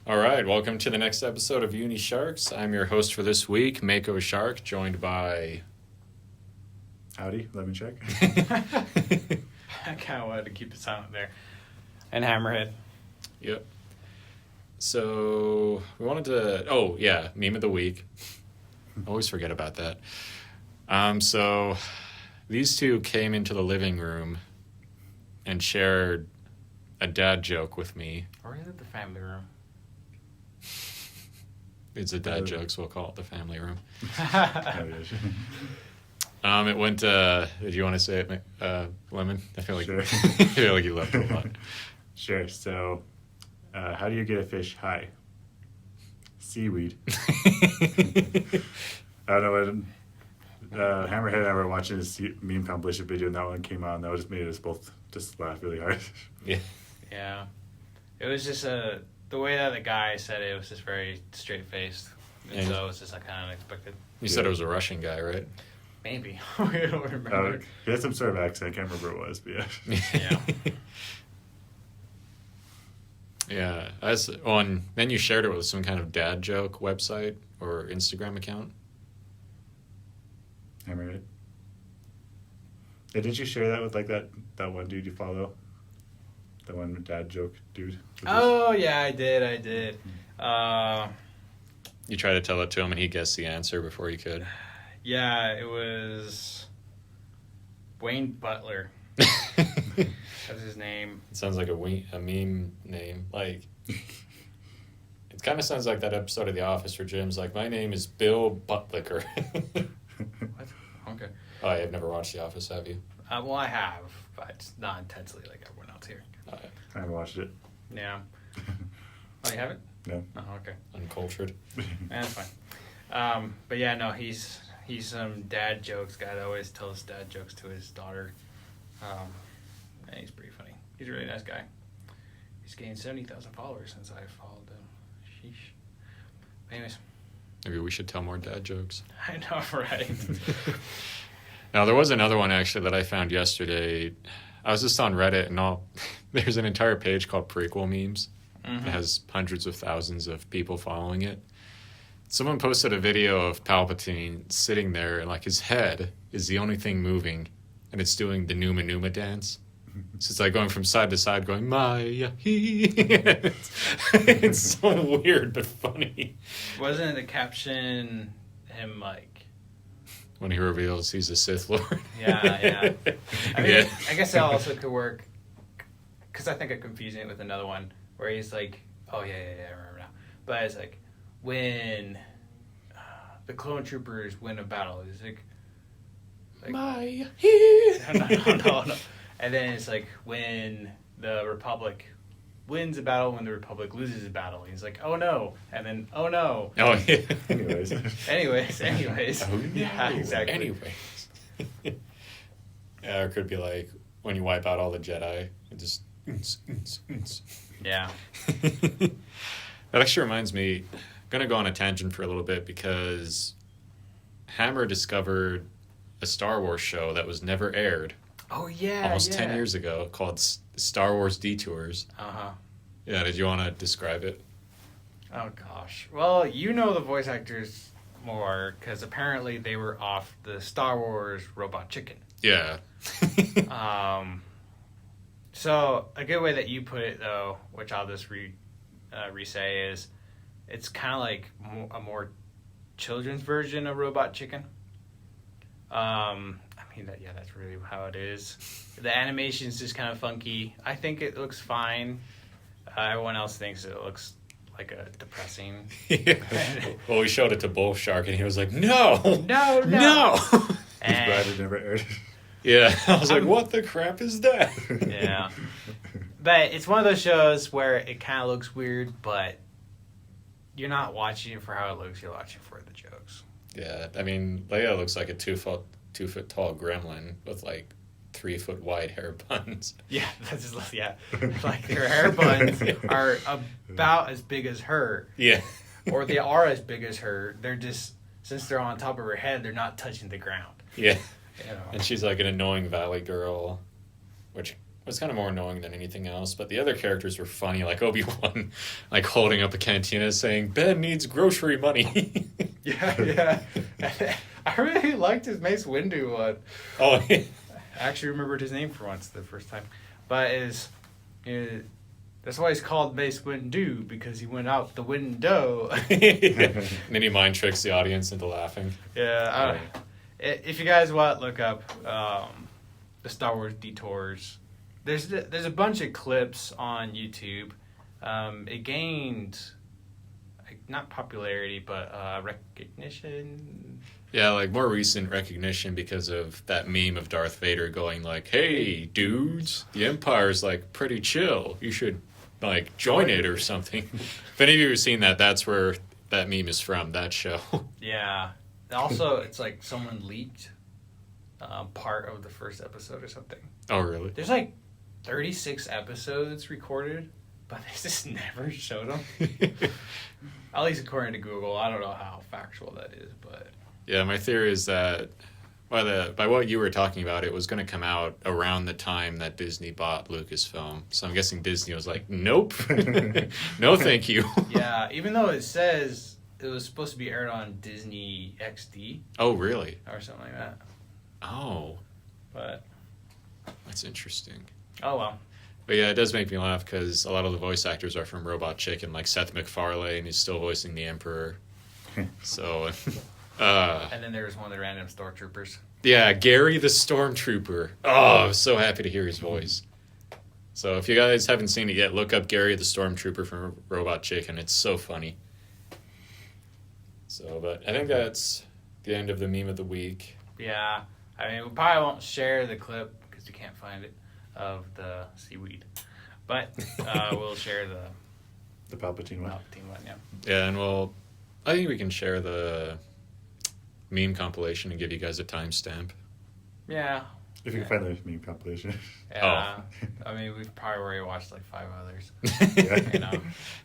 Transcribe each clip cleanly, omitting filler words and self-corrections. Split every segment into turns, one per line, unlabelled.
All right, welcome to the next episode of Unisharks. I'm your host for this week, Mako Shark, joined by...
Howdy, Lemon Shark.
I kind of wanted to keep it silent there. And Hammerhead.
Yep. So, we wanted to... Oh, yeah, meme of the week. Always forget about that. So, these two came into the living room and shared a dad joke with me.
Or is it the family room?
It's a dad joke, so we'll call it the family room.
Oh,
It went, did you want to say it, Lemon? I feel like,
Sure.
I feel like you left a lot.
Sure. So, how do you get a fish high? Seaweed. I don't know when Hammerhead and I were watching this meme compilation video, and that one came on. That just made us both just laugh really hard.
Yeah.
Yeah. It was just the way that the guy said it was just very straight-faced. And so it was just kind of unexpected.
You said it was a Russian guy, right?
Maybe. I don't remember.
He had some sort of accent. I can't remember what it was, but yeah.
Yeah. And then you shared it with some kind of dad joke website or Instagram account.
Hammerhead. Yeah, didn't you share that with like that one dude you follow? The one dad joke dude?
Oh, yeah, I did.
You tried to tell it to him and he guessed the answer before you could.
Yeah, it was Wayne Butler. That's his name.
It sounds like a meme name. Like, it kind of sounds like that episode of The Office where Jim's like, my name is Bill Buttlicker.
What? Okay.
Oh, you've never watched The Office, have you?
Well, I have, but not intensely like everyone else here.
I haven't watched it.
Yeah. Oh, you haven't?
No.
Oh, okay.
Uncultured.
That's fine. But yeah, no, he's some dad jokes guy that always tells dad jokes to his daughter. And he's pretty funny. He's a really nice guy. He's gained 70,000 followers since I followed him. Sheesh. But anyways.
Maybe we should tell more dad jokes.
I know, right?
Now, there was another one, actually, that I found yesterday. I was just on Reddit, and there's an entire page called Prequel Memes. Mm-hmm. It has hundreds of thousands of people following it. Someone posted a video of Palpatine sitting there, and, like, his head is the only thing moving, and it's doing the Numa dance. So it's, like, going from side to side, going, Maya, he. It's so weird, but funny.
Wasn't the caption him, like...
When he reveals he's a Sith Lord.
Yeah. I mean,
Yeah.
I guess that also could work, because I think I'm confusing it with another one, where he's like, oh, yeah, I remember now. But it's like, when the clone troopers win a battle, it's like
Maya.
No. And then it's like, when the Republic wins a battle, when the Republic loses a battle. He's like, oh, no. And then, oh, no.
Oh, yeah.
Anyways.
Anyways.
Oh, no.
Yeah, exactly.
Anyways. Yeah, or it could be like, when you wipe out all the Jedi, it just...
Yeah.
That actually reminds me, I'm going to go on a tangent for a little bit because Hammer discovered a Star Wars show that was never aired.
Oh, yeah.
Almost 10 years ago, called Star Wars Detours.
Uh-huh.
Yeah, did you want to describe it?
Oh, gosh. Well, you know the voice actors more, because apparently they were off the Star Wars Robot Chicken.
Yeah.
So, a good way that you put it, though, which I'll just re-say, is it's kind of like a more children's version of Robot Chicken. I mean, that's really how it is. The animation's just kind of funky. I think it looks fine. Everyone else thinks it looks like a depressing...
Well, we showed it to Bullshark, and he was like, No!
He's glad it never aired.
Yeah, I was like, what the crap is that?
Yeah. But it's one of those shows where it kind of looks weird, but you're not watching it for how it looks, you're watching for the jokes.
Yeah, I mean, Leia looks like a 2 foot tall gremlin with like 3 foot wide hair buns.
Yeah, that's just, yeah. Like her hair buns are about as big as her.
Yeah.
Or they are as big as her. They're just, since they're on top of her head, they're not touching the ground.
Yeah.
You know.
And she's like an annoying valley girl, which was kind of more annoying than anything else, but the other characters were funny, like Obi-Wan, like holding up a cantina saying, Ben needs grocery money.
Yeah. I really liked his Mace Windu one.
Oh, yeah.
I actually remembered his name for once the first time. But that's why he's called Mace Windu, because he went out the window.
And then he mind tricks the audience into laughing.
Yeah. If you guys want, look up the Star Wars Detours. There's a bunch of clips on YouTube. It gained, not popularity, but recognition.
Yeah, like more recent recognition because of that meme of Darth Vader going like, "Hey, dudes, the Empire's like pretty chill. You should like join it or something." If any of you have seen that, that's where that meme is from. That show.
Yeah. Also, it's like someone leaked part of the first episode or something.
Oh, really?
There's like 36 episodes recorded, but they just never showed them. At least according to Google. I don't know how factual that is, but...
Yeah, my theory is that by what you were talking about, it was going to come out around the time that Disney bought Lucasfilm. So I'm guessing Disney was like, nope. No, thank you.
Yeah, even though it says it was supposed to be aired on Disney XD.
Oh, really?
Or something like that.
Oh.
But...
That's interesting.
Oh, well.
But yeah, it does make me laugh because a lot of the voice actors are from Robot Chicken, like Seth MacFarlane is still voicing the Emperor. So...
and then there was one of the random stormtroopers.
Yeah, Gary the Stormtrooper. Oh, I was so happy to hear his voice. So if you guys haven't seen it yet, look up Gary the Stormtrooper from Robot Chicken. It's so funny. So, but I think that's the end of the meme of the week.
Yeah. I mean, we probably won't share the clip because we can't find it of the seaweed. But we'll share
The Palpatine one.
Palpatine one, yeah.
Yeah, and I think we can share the meme compilation and give you guys a timestamp.
Yeah.
If you can find the meme compilation.
Yeah. I mean, we've probably already watched like 5 others.
Yeah.
You know.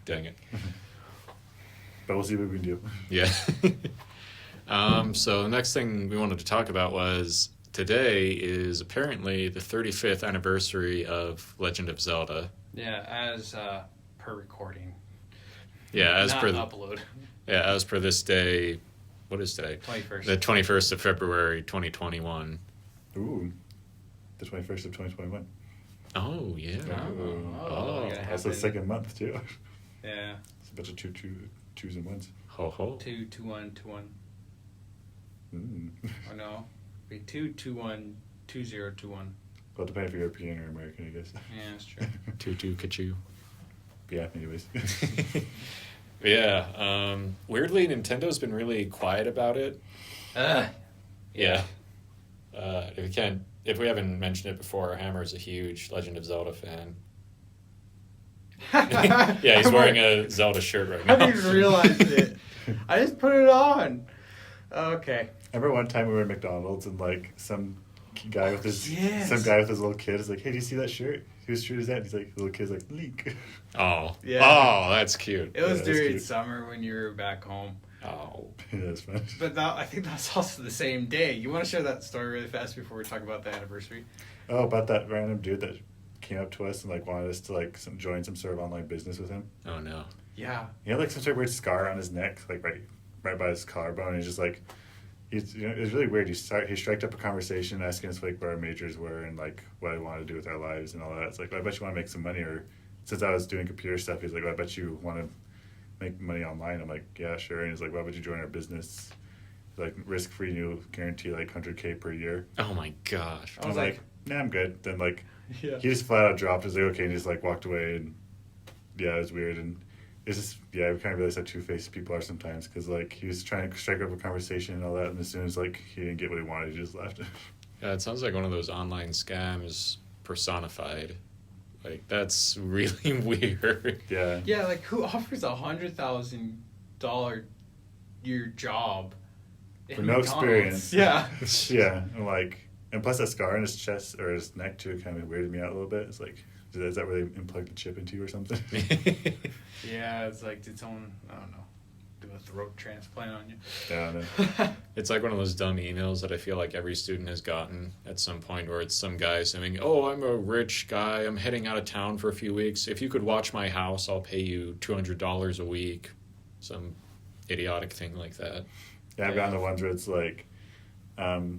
Dang it.
But we'll see what we can do.
Yeah. So the next thing we wanted to talk about was today is apparently the 35th anniversary of Legend of Zelda.
Yeah, as per recording.
Yeah, as
Not
per
upload.
Yeah, as per this day. What is today?
21st.
The 21st of February, 2021.
Ooh. The 21st of 2021.
Oh, yeah.
Oh.
That's the second month, too.
Yeah.
It's a bunch of twos and ones.
Ho ho.
2, 2, 1, 2, 1. Or no. Be 2, 2, 1, 2, 0, 2, 1.
Well, depending if you're European or American, I guess.
Yeah, that's true.
Tutu Kachu.
Yeah, anyways.
Yeah. Weirdly, Nintendo's been really quiet about it. Yeah. If we haven't mentioned it before, Hammer's a huge Legend of Zelda fan. Yeah, he's wearing a Zelda shirt right now.
I didn't even realize it. I just put it on. Okay.
I remember one time we were at McDonald's and like some guy with his little kid is like, "Hey, do you see that shirt? Whose shirt is that?" And he's like, the little kid's like, "Link."
Oh.
Yeah.
Oh, that's cute.
It was
Yeah, that's
during
cute.
summer when you were back home.
Oh.
Yeah, that's fun.
But I think that's also the same day. You want to share that story really fast before we talk about the anniversary?
Oh, about that random dude that came up to us and like wanted us to like join some sort of online business with him.
Oh, no.
Yeah.
He had like some sort of weird scar on his neck, like right by his collarbone. And he's just like, it was really weird. He struck up a conversation asking us like what our majors were and like what I wanted to do with our lives and all that. It's like, well, I bet you want to make some money. Or since I was doing computer stuff, he's like, well, I bet you want to make money online. I'm like, yeah, sure. And he's like, why would you join our business? Like risk-free, you guarantee like $100K per year.
Oh, my gosh.
I was like, nah, I'm good. Then like,
Yeah.
he just flat out dropped. He was like, okay, and he just like walked away. And yeah, it was weird. And it's just, yeah, we kind of realize how two-faced people are sometimes, because like he was trying to strike up a conversation and all that, and as soon as like he didn't get what he wanted, he just left.
Yeah, it sounds like one of those online scams personified. Like, that's really weird.
Yeah.
Yeah, like who offers $100,000 year job
For no experience.
Yeah.
Yeah, and like, and plus that scar on his chest or his neck too kind of weirded me out a little bit. It's like, is that where they unplugged the chip into you or something?
Yeah, it's like, did someone, I don't know. do a throat transplant on you.
Yeah, no.
It's like one of those dumb emails that I feel like every student has gotten at some point where it's some guy saying, oh, I'm a rich guy. I'm heading out of town for a few weeks. If you could watch my house, I'll pay you $200 a week. Some idiotic thing like that.
Yeah, I've gotten the ones where it's like,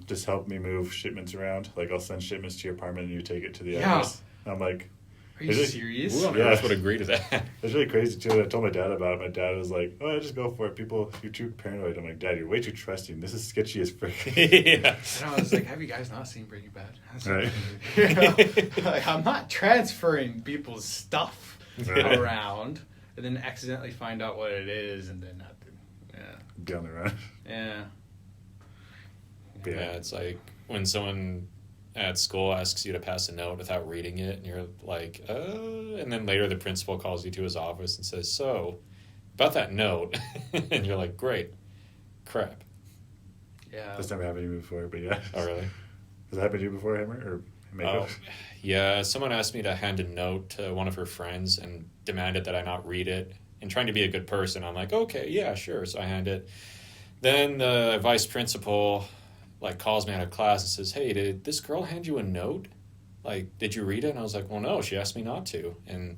just help me move shipments around. Like, I'll send shipments to your apartment and you take it to the address. I'm like,
are you serious?
Who on earth would agree to that?
It's really crazy too. I told my dad about it. My dad was like, "Oh, yeah, just go for it. People, you're too paranoid." I'm like, "Dad, you're way too trusting. This is sketchy as frick."
Yeah.
And I was like, "Have you guys not seen Breaking Bad?"
Right.
You know, like, I'm not transferring people's stuff
Right.
around and then accidentally find out what it is and then have to. Yeah.
Get on the run.
Yeah.
Yeah.
Yeah, it's like when someone at school asks you to pass a note without reading it, and you're like, and then later the principal calls you to his office and says, so, about that note, and you're like, great, crap.
Yeah.
That's never happened to me before, but yeah.
Oh, really?
Has that happened to you before, Hammer? Or Mako?
Oh, yeah, someone asked me to hand a note to one of her friends and demanded that I not read it. And trying to be a good person, I'm like, okay, yeah, sure. So I hand it. Then the vice principal calls me out of class and says, hey, did this girl hand you a note? Like, did you read it? And I was like, well, no, she asked me not to. And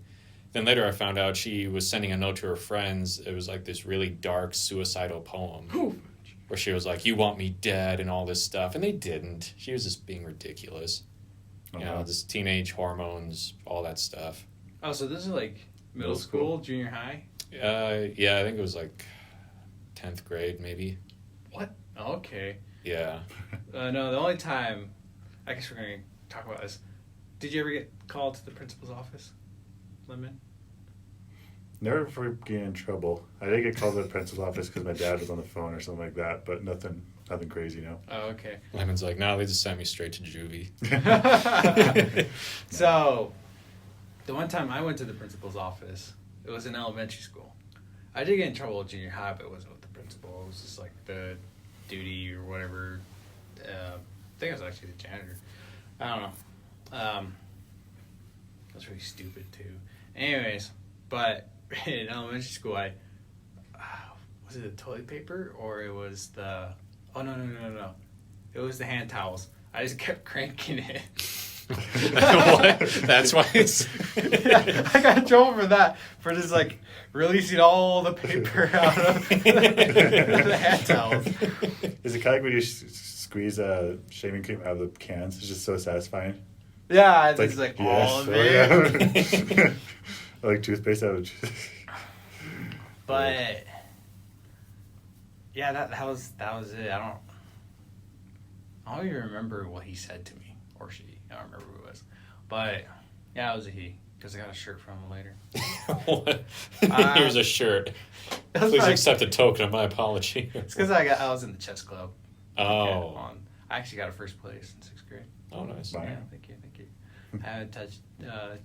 then later I found out she was sending a note to her friends. It was like this really dark suicidal poem where she was like, you want me dead and all this stuff. And they didn't. She was just being ridiculous. You know, this teenage hormones, all that stuff.
Oh, so this is like middle school, junior high?
Yeah, I think it was like 10th grade maybe.
What? Oh, okay.
Yeah.
No, the only time, I guess we're going to talk about this. Did you ever get called to the principal's office, Lemon?
Never for getting in trouble. I did get called to the principal's office because my dad was on the phone or something like that, but nothing crazy, no.
Oh, okay.
Lemon's like, no, they just sent me straight to juvie.
So, the one time I went to the principal's office, it was in elementary school. I did get in trouble at junior high, but it wasn't with the principal. It was just like the duty or whatever. I think it was actually the janitor. I don't know. That's really stupid too. Anyways, but in elementary school, was it the toilet paper or it was the? Oh no! It was the hand towels. I just kept cranking it.
What? That's why it's...
Yeah, I got in trouble for that, for just releasing all the paper out of the hand towels.
Is it kind of like when you squeeze shaving cream out of the cans? It's just so satisfying.
Yeah, it's like all of it.
Yeah. Like toothpaste out of
But yeah, that was it. I don't even remember what he said to me or she. I don't remember who it was, but yeah, it was a he because I got a shirt from him later.
What? Here's a shirt. Please accept a token of my apology.
It's because I was in the chess club.
Oh.
Yeah, I actually got a first place in 6th grade.
Oh, nice.
Yeah, thank you. I haven't touched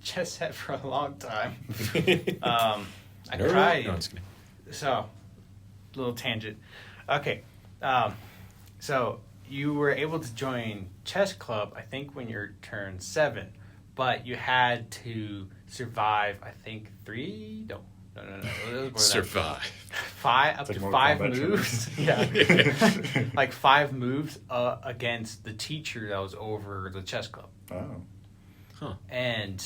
chess set for a long time. I tried.
No, it's kidding.
So, little tangent. Okay, so you were able to join chess club, I think, when you turned 7, but you had to survive, I think, 3. No. It was more than
Survive.
5 up
It's
to
like
5
Mortal Kombat
moves. Yeah, like 5 moves against the teacher that was over the chess club.
Oh.
Huh.
And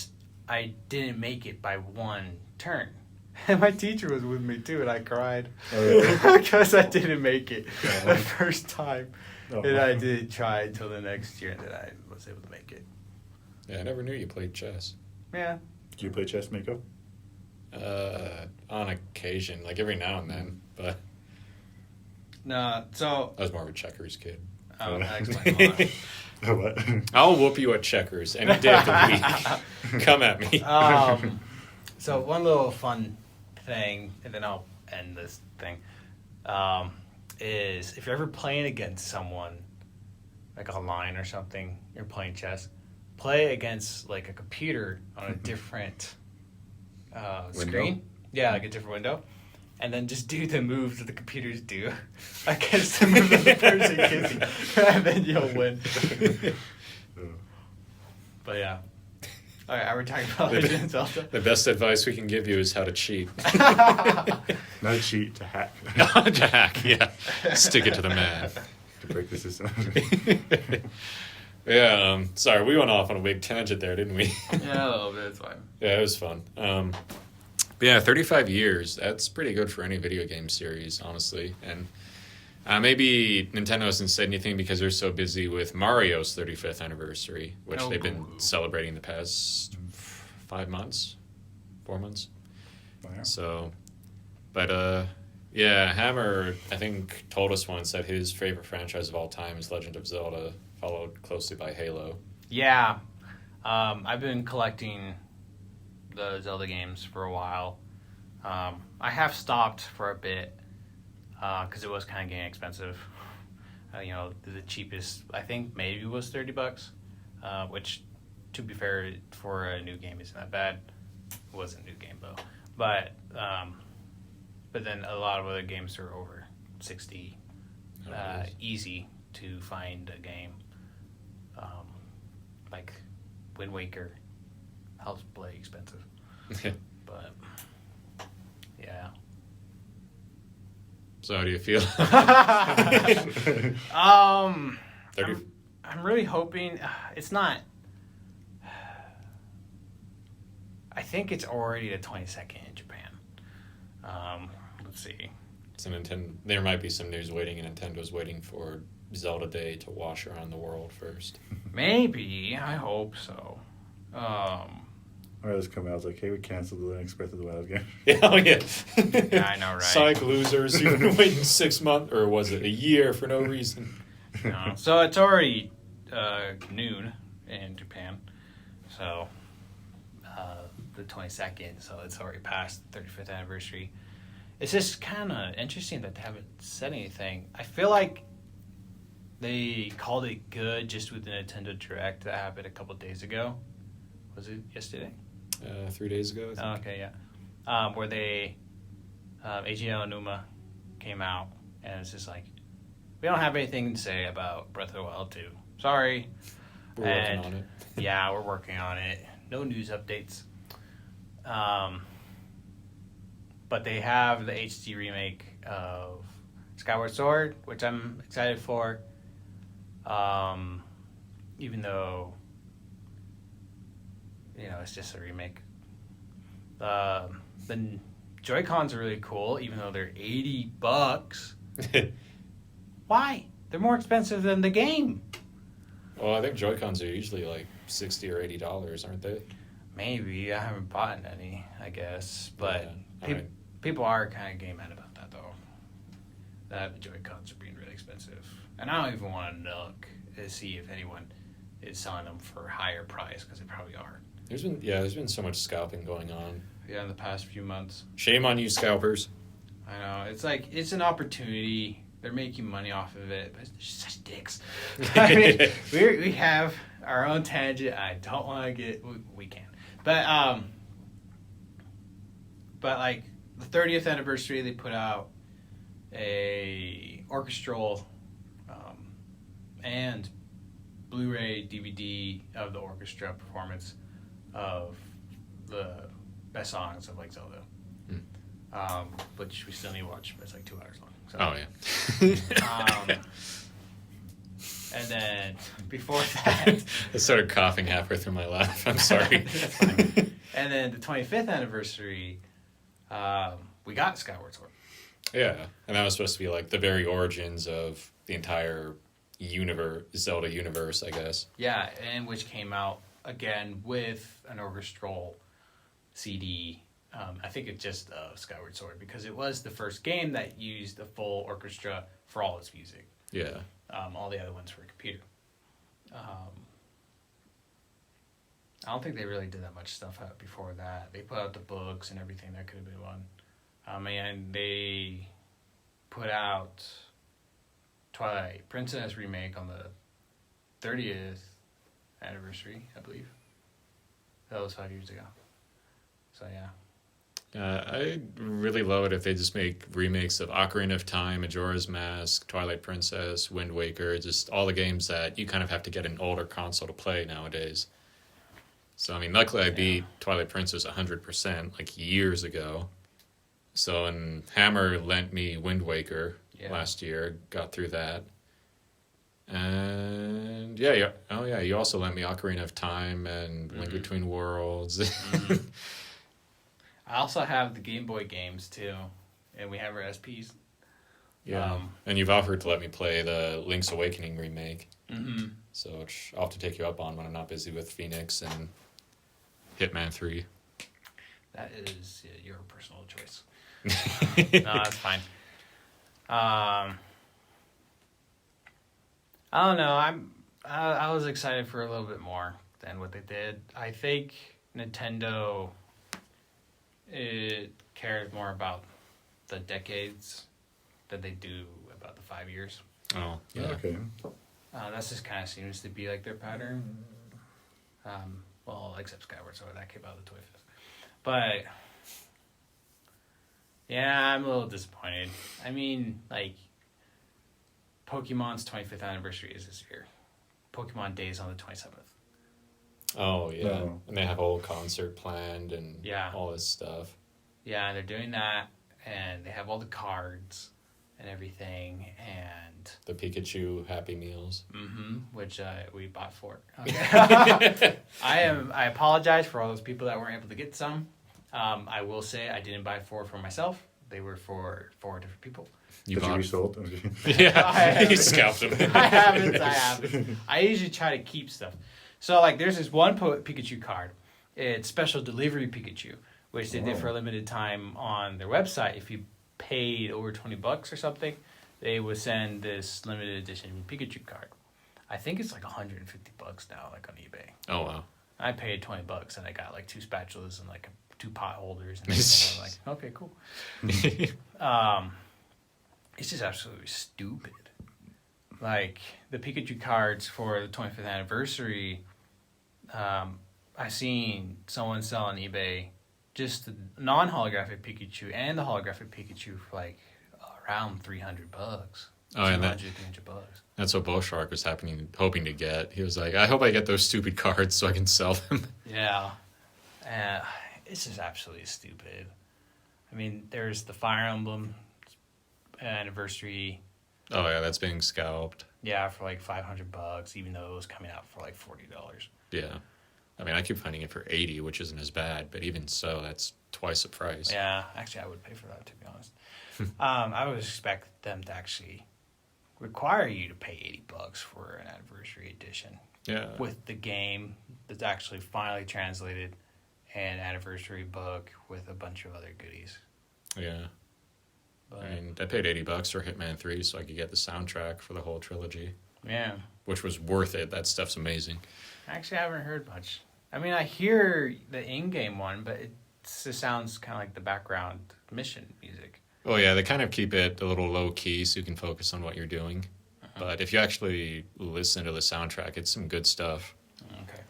I didn't make it by 1 turn. And my teacher was with me too, and I cried because I didn't make it the first time. And I did try until the next year, and then I was able to make it.
Yeah, I never knew you played chess.
Yeah.
Do you play chess, Mako?
On occasion, every now and then, but
No, so
I was more of a checkers kid.
I'll explain why.
What?
I'll whoop you at checkers any day of the week. Come at me.
So one little fun thing, and then I'll end this thing, is if you're ever playing against someone, like online or something, you're playing chess, play against a computer on a different screen. Yeah, a different window. And then just do the moves that the computers do against the move that the person gives you. And then you'll win. But yeah. All right, are we talking about Legend of Zelda?
The best advice we can give you is how to cheat.
Not cheat, to hack.
To hack, yeah. Stick it to the man.
To break the system.
Yeah, sorry, we went off on a big tangent there, didn't we?
Yeah, a little bit, it's fine.
Yeah, it was fun. But yeah, 35 years, that's pretty good for any video game series, honestly. And maybe Nintendo hasn't said anything because they're so busy with Mario's 35th anniversary, which they've been celebrating the past 4 months.
Wow.
So, but yeah, Hammer, I think, told us once that his favorite franchise of all time is Legend of Zelda, followed closely by Halo.
Yeah. I've been collecting the Zelda games for a while. I have stopped for a bit because it was kind of getting expensive. The cheapest, I think, maybe was $30, which, to be fair, for a new game isn't that bad. It was a new game, though. But then a lot of other games are over 60. Easy to find a game. Like Wind Waker, Hell's Blade expensive. But yeah.
So how do you feel?
30. I'm really hoping it's not. I think it's already the 22nd in Japan. Let's see.
So there might be some news waiting, and Nintendo's waiting for Zelda Day to wash around the world first.
Maybe. I hope so.
Or this come out, it's like, hey, we canceled the next Breath of the Wild game.
Yeah, oh yeah.
Yeah, I know, right?
Psych losers, you've been waiting 6 months, or was it a year for no reason?
No. So it's already noon in Japan. So the 22nd, so it's already past the 35th anniversary. It's just kind of interesting that they haven't said anything. I feel like they called it good just with the Nintendo Direct that happened a couple of days ago. Was it yesterday?
3 days ago, I think.
Oh, okay, yeah. Where they, AGL and Numa came out, and it's just like, we don't have anything to say about Breath of the Wild 2. Sorry.
We're working on it.
Yeah, we're working on it. No news updates. But they have the HD remake of Skyward Sword, which I'm excited for. Even though, it's just a remake. The Joy-Cons are really cool, even though they're $80. Why? They're more expensive than the game.
Well, I think Joy-Cons are usually like $60 or $80, aren't they?
Maybe. I haven't bought any, I guess. But people are kind of getting mad about that, though. That Joy-Cons are being really expensive. And I don't even want to look to see if anyone is selling them for a higher price, because they probably are.
There's been so much scalping going on.
Yeah, in the past few months.
Shame on you, scalpers.
I know. It's like, it's an opportunity. They're making money off of it, but they're such dicks. I mean, we have our own tangent. I don't want to get... We can. But like, the 30th anniversary, they put out a orchestral and Blu-ray DVD of the orchestra performance of the best songs of, like, Zelda. Which we still need to watch, but it's like 2 hours long. So.
Oh, yeah.
And then before that...
I started coughing halfway through my laugh. I'm sorry.
That's fine. And then the 25th anniversary, we got Skyward Sword.
Yeah, and that was supposed to be like the very origins of the entire Zelda universe, I guess.
Yeah, and which came out, again, with an orchestral CD. I think it's just Skyward Sword, because it was the first game that used a full orchestra for all its music.
Yeah.
All the other ones were computer. I don't think they really did that much stuff out before that. They put out the books and everything. That could have been one. And they put out Twilight Princess remake on the 30th anniversary, I believe. That was 5 years ago. So, yeah.
I really love it if they just make remakes of Ocarina of Time, Majora's Mask, Twilight Princess, Wind Waker, just all the games that you kind of have to get an older console to play nowadays. So, I mean, luckily I beat Twilight Princess 100%, like, years ago. So, and Hammer lent me Wind Waker last year, got through that. And, you also lent me Ocarina of Time and Link Between Worlds.
I also have the Game Boy games, too. And we have our SPs.
Yeah. And you've offered to let me play the Link's Awakening remake.
Mm-hmm.
So I'll have to take you up on when I'm not busy with Phoenix and Hitman 3.
That is your personal choice. No, that's fine. I don't know. I was excited for a little bit more than what they did. I think Nintendo cares more about the decades than they do about the 5 years.
Oh, yeah.
Okay.
That's just kind of seems to be like their pattern. Well, except Skyward Sword, that came out of the Toy Fest. But yeah, I'm a little disappointed. I mean, like, Pokemon's 25th anniversary is this year. Pokemon Day is on the 27th.
Oh, yeah.
No.
And they have a whole concert planned and
Yeah.
all this stuff.
Yeah, and they're doing that, and they have all the cards and everything, and
The Pikachu Happy Meals.
which we bought for. Okay. I apologize for all those people that weren't able to get some. I will say I didn't buy 4 for myself. They were for 4 different people.
You
Did you
bought
resold?
Yeah, he scalped them.
I haven't. I usually try to keep stuff. So, like, there's this one Pikachu card. It's special delivery Pikachu, which they did for a limited time on their website. If you paid over $20 or something, they would send this limited edition Pikachu card. I think it's like $150 now, like on eBay.
Oh, wow.
I paid $20 and I got like 2 spatulas and like 2 pot holders and everything. I'm like, okay, cool. It's just absolutely stupid. Like, the Pikachu cards for the 25th anniversary, I seen someone sell on eBay just the non-holographic Pikachu and the holographic Pikachu for like around $300.
Oh, and
$300.
that's what Boshark was hoping to get. He was like, I hope I get those stupid cards so I can sell them.
Yeah. It's just absolutely stupid. I mean, there's the Fire Emblem anniversary.
Oh, yeah, that's being scalped.
Yeah, for like $500, even though it was coming out for like $40.
Yeah. I mean, I keep finding it for $80, which isn't as bad, but even so, that's twice the price.
Yeah, actually, I would pay for that, to be honest. I would expect them to actually require you to pay $80 for an anniversary edition.
Yeah.
With the game that's actually finally translated, an anniversary book with a bunch of other goodies.
Yeah.
But,
I mean, I paid $80 for Hitman 3 so I could get the soundtrack for the whole trilogy.
yeah.
Which was worth it. That stuff's amazing.
Actually, I haven't heard much. I mean, I hear the in-game one, but it just sounds kind of like the background mission music.
Oh, yeah, they kind of keep it a little low-key so you can focus on what you're doing. But if you actually listen to the soundtrack, it's some good stuff.
Okay.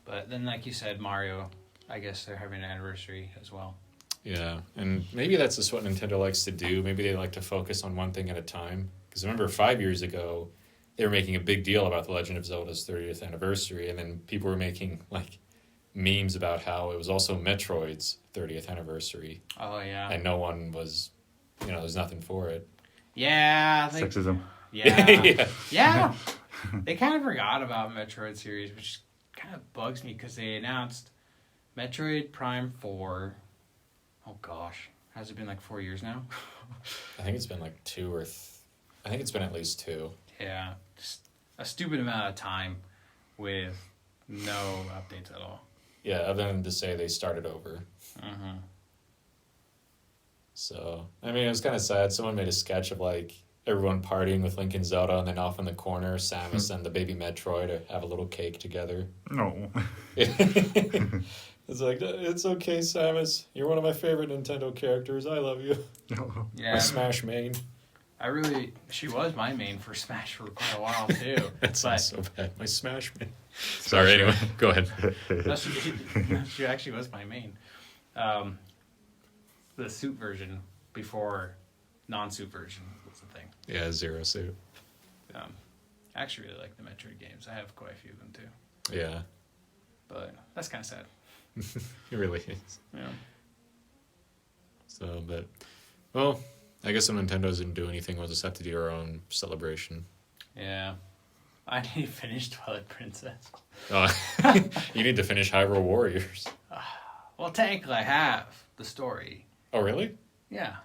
But then, like you said, Mario, I guess they're having an anniversary as well.
Yeah, and maybe that's just what Nintendo likes to do. Maybe they like to focus on one thing at a time. Because remember, 5 years ago, they were making a big deal about The Legend of Zelda's 30th anniversary, and then people were making, like, memes about how it was also Metroid's 30th anniversary.
Oh, yeah.
And no one was, there's nothing for it.
Yeah.
Sexism.
Yeah. Yeah. They kind of forgot about Metroid series, which kind of bugs me because they announced Metroid Prime 4. Oh, gosh. Has it been like 4 years now?
I think it's been like I think it's been at least 2.
Yeah. Just a stupid amount of time with no updates at all.
Yeah, other than to say they started over.
Mm-hmm.
So, I mean, it was kind of sad. Someone made a sketch of, like, everyone partying with Link and Zelda, and then off in the corner, Samus and the baby Metroid have a little cake together.
No.
It's like, it's okay, Samus. You're one of my favorite Nintendo characters. I love you.
No.
Yeah.
My Smash main.
She was my main for Smash for quite a while, too.
That sounds so bad. My Smash main. Sorry, anyway, go ahead.
She actually was my main. The suit version before non-suit version was the thing.
Yeah, Zero Suit.
I actually really like the Metroid games. I have quite a few of them, too.
Yeah.
But that's kind of sad.
It really is.
Yeah.
So, but, well, I guess some Nintendo didn't do anything. We'll just have to do our own celebration.
Yeah. I need to finish Twilight Princess.
You need to finish Hyrule Warriors.
Well, technically, I have the story.
Oh, really?
Yeah.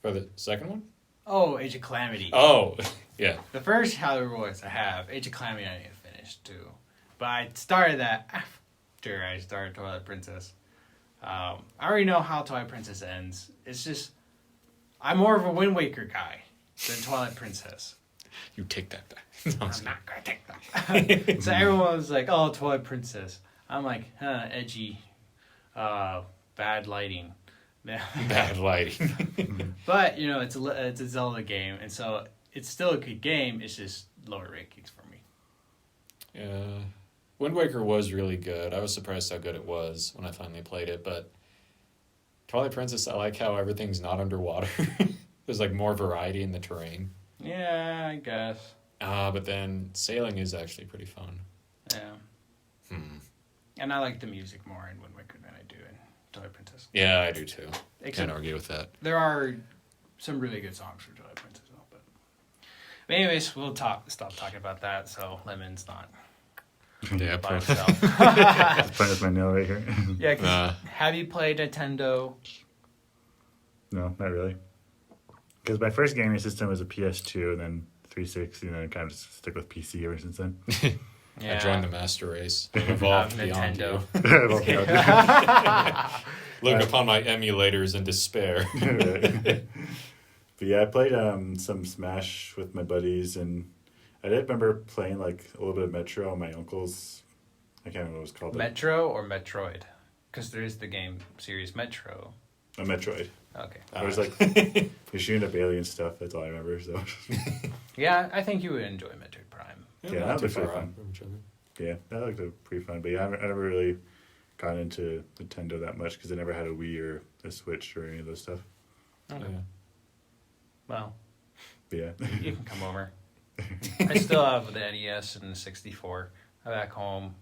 For the second one?
Oh, Age of Calamity.
Oh, yeah.
The first Hyrule Warriors I have. Age of Calamity I need to finish, too. But I started that after I started Twilight Princess. I already know how Twilight Princess ends. It's just, I'm more of a Wind Waker guy than Twilight Princess.
You take that back.
I'm not going to take that. So everyone was like, oh, Twilight Princess. I'm like, edgy, bad lighting.
Bad lighting.
But, you know, it's a Zelda game, and so it's still a good game. It's just lower rankings for me.
Yeah. Wind Waker was really good. I was surprised how good it was when I finally played it, but Twilight Princess, I like how everything's not underwater. There's like more variety in the terrain.
Yeah, I guess.
But then sailing is actually pretty fun.
Yeah. And I like the music more in Wind Waker than I do in Twilight Princess.
Yeah, I do too.
Except
Can't argue with that.
there are some really good songs for Twilight Princess, but anyways, we'll stop talking about that so Lemon's not
Yeah,
by
probably.
himself.
Just playing with my nail right here.
Yeah, 'cause have you played Nintendo?
No, not really. Because my first gaming system was a PS2 and then 360, and then I kind of just stuck with PC ever since then.
I joined the master race. I evolved beyond
Nintendo.
you. Looked upon my emulators in despair.
But yeah, I played some Smash with my buddies, and I did remember playing like a little bit of Metro on my uncle's. I can't remember what it was called.
Metro or Metroid? Because there is the game series Metro.
A Metroid.
Okay.
I was like, you're shooting up alien stuff. That's all I remember. So.
Yeah, I think you would enjoy Metroid Prime.
Yeah,
not
that
too
was pretty
far
fun.
off from each other.
Yeah, that looked pretty fun. But yeah, I never really got into Nintendo that much because I never had a Wii or a Switch or any of those stuff.
Okay.
Yeah.
Well,
But yeah.
you can come over. I still have the NES and the 64. I'm back home.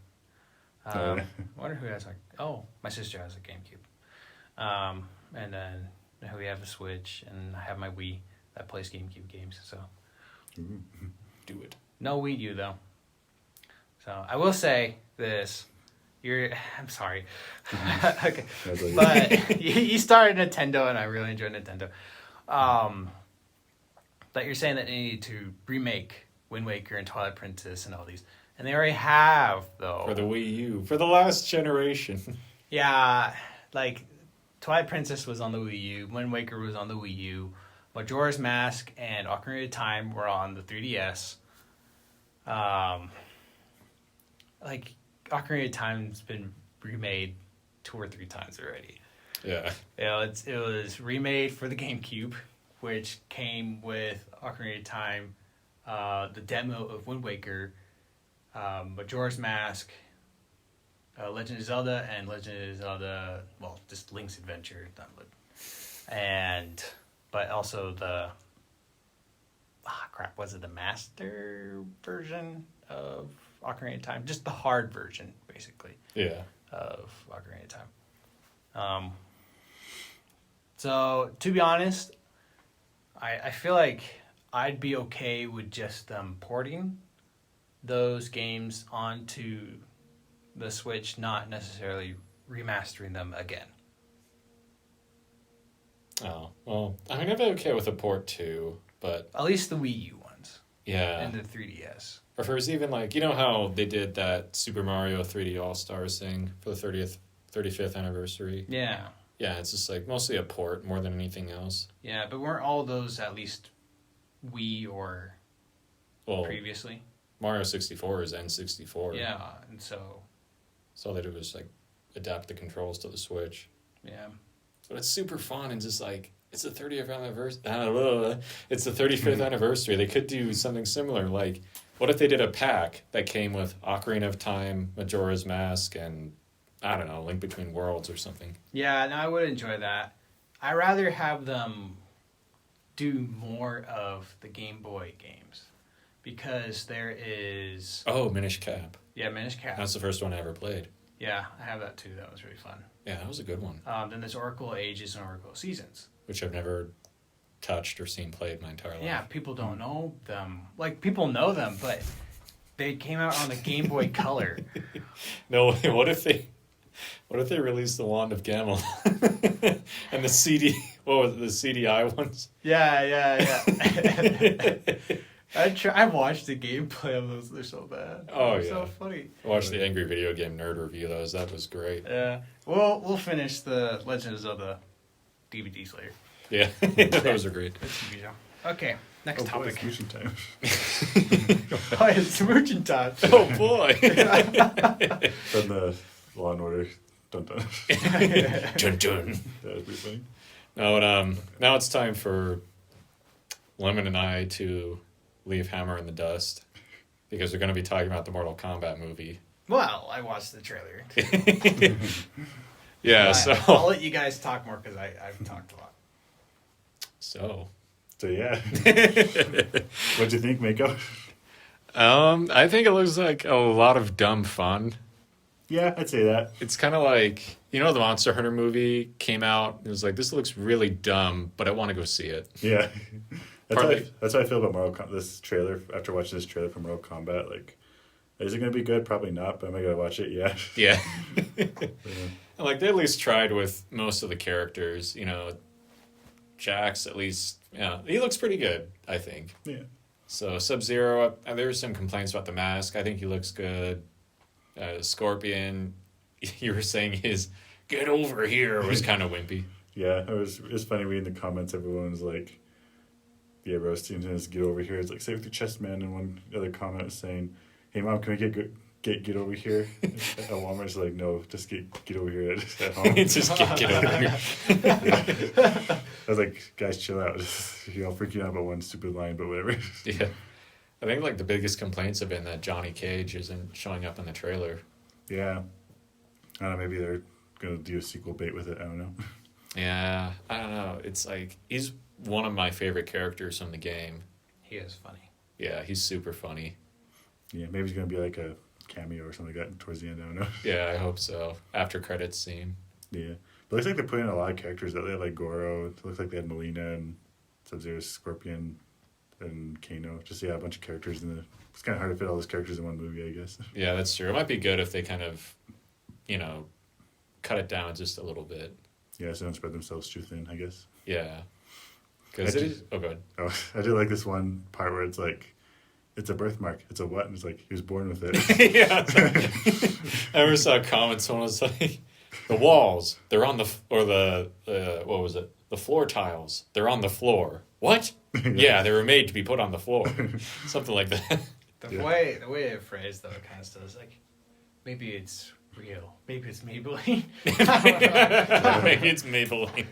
Oh, yeah.
I wonder who has my sister has a GameCube. And then we have a Switch, and I have my Wii that plays GameCube games. So
Do it.
no Wii U though. So I will say this: I'm sorry, okay, but you started Nintendo, and I really enjoyed Nintendo. That you're saying that they need to remake Wind Waker and Twilight Princess and all these, and they already have though.
For the Wii U. For the last generation.
Yeah, like Twilight Princess was on the Wii U, Wind Waker was on the Wii U, Majora's Mask and Ocarina of Time were on the 3DS. Like Ocarina of Time's been remade 2 or 3 times already.
Yeah.
You know, it was remade for the GameCube, which came with Ocarina of Time, the demo of Wind Waker, Majora's Mask, Legend of Zelda, and Legend of Zelda, well, just Link's Adventure, but also the, was it the master version of Ocarina of Time? Just the hard version, basically.
Yeah.
Of Ocarina of Time. So, to be honest, I feel like I'd be okay with just porting those games onto the Switch, not necessarily remastering them again.
Oh, well, I mean, I'd be okay with a port too, but...
At least the Wii U ones.
Yeah.
And the 3DS.
Or if it was even like, you know how they did that Super Mario 3D All-Stars thing for the 35th anniversary?
Yeah.
Yeah, it's just like mostly a port more than anything else.
Yeah, but weren't all those at least Wii or previously?
Mario 64 is N64.
Yeah, and so...
So all they did was like adapt the controls to the Switch.
Yeah.
But it's super fun and just like, it's the 30th anniversary. It's the 35th anniversary. They could do something similar. Like, what if they did a pack that came with Ocarina of Time, Majora's Mask, and I don't know, Link Between Worlds or something?
Yeah, no, I would enjoy that. I'd rather have them do more of the Game Boy games because there is...
Oh, Minish Cap.
Yeah, Minish Cap.
That's the first one I ever played.
Yeah, I have that too. That was really fun.
Yeah, that was a good one.
Then there's Oracle Ages and Oracle Seasons.
Which I've never touched or seen played my entire life.
Yeah, people don't know them. Like, people know them, but they came out on the Game Boy Color.
No, what if they released the Wand of Gamelon and the CD? What was it, the CDI ones?
Yeah. I watched the gameplay of those. They're so bad.
Oh,
They're
yeah.
so funny.
I watched the Angry Video Game Nerd review of those. That was great.
Yeah. We'll finish the Legend of Zelda DVDs later.
Yeah, those are great.
It's TV show. Okay, next
Boy,
topic.
it's fusion time.
Oh, it's smooching time.
Oh boy.
From the Law and Order. Dun dun.
Dun dun.
That was pretty funny.
No, now it's time for Lemon and I to leave Hammer in the dust because we're going to be talking about the Mortal Kombat movie.
Well, I watched the trailer.
Yeah,
I'll let you guys talk more because I've talked a lot.
So
yeah. What'd you think, Mako?
I think it looks like a lot of dumb fun.
Yeah, I'd say that.
It's kind of like, the Monster Hunter movie came out. It was like, this looks really dumb, but I want to go see it.
Yeah.
Partly-
That's how I feel about this trailer. After watching this trailer for Mortal Kombat, like, is it going to be good? Probably not, but am I going to watch it? Yeah.
Yeah.
Yeah.
And like, they at least tried with most of the characters. Jax, at least, he looks pretty good, I think.
Yeah.
So Sub-Zero, there were some complaints about the mask. I think he looks good. Scorpion, you were saying his "get over here" was kind of wimpy.
Yeah, it was funny reading the comments. Everyone was like, yeah, roasting his "get over here." It's like, say with your chest, man. And one other comment was saying, "Hey, mom, can we get over here?" At Walmart's like, "No, just get over here at home."
Just get over here.
I was like, guys, chill out. You're all freaking out about one stupid line, but whatever.
Yeah. I think like the biggest complaints have been that Johnny Cage isn't showing up in the trailer.
Yeah. I don't know, maybe they're going to do a sequel bait with it. I don't know.
Yeah, I don't know. It's like, he's one of my favorite characters from the game.
He is funny.
Yeah, he's super funny.
Yeah, maybe it's going to be like a cameo or something like that towards the end. I don't know.
Yeah, I hope so. After credits scene.
Yeah. But it looks like they're putting in a lot of characters. They have like Goro. It looks like they had Melina and Sub-Zero, Scorpion, and Kano. Just, yeah, a bunch of characters in the... It's kind of hard to fit all those characters in one movie, I guess.
Yeah, that's true. It might be good if they kind of, cut it down just a little bit.
Yeah, so they don't spread themselves too thin, I guess.
Yeah. Because it is... Oh, go ahead.
Oh, I do like this one part where it's like, it's a birthmark. It's a what? And it's like, he was born with it.
Yeah. I ever saw a comment, someone was like, the walls, they're on the... Or the... what was it? The floor tiles, they're on the floor. What? Yeah, they were made to be put on the floor. Something like that.
The way it phrased though, it kind of still is like, maybe it's real, maybe it's Maybelline.
Maybe it's Maybelline.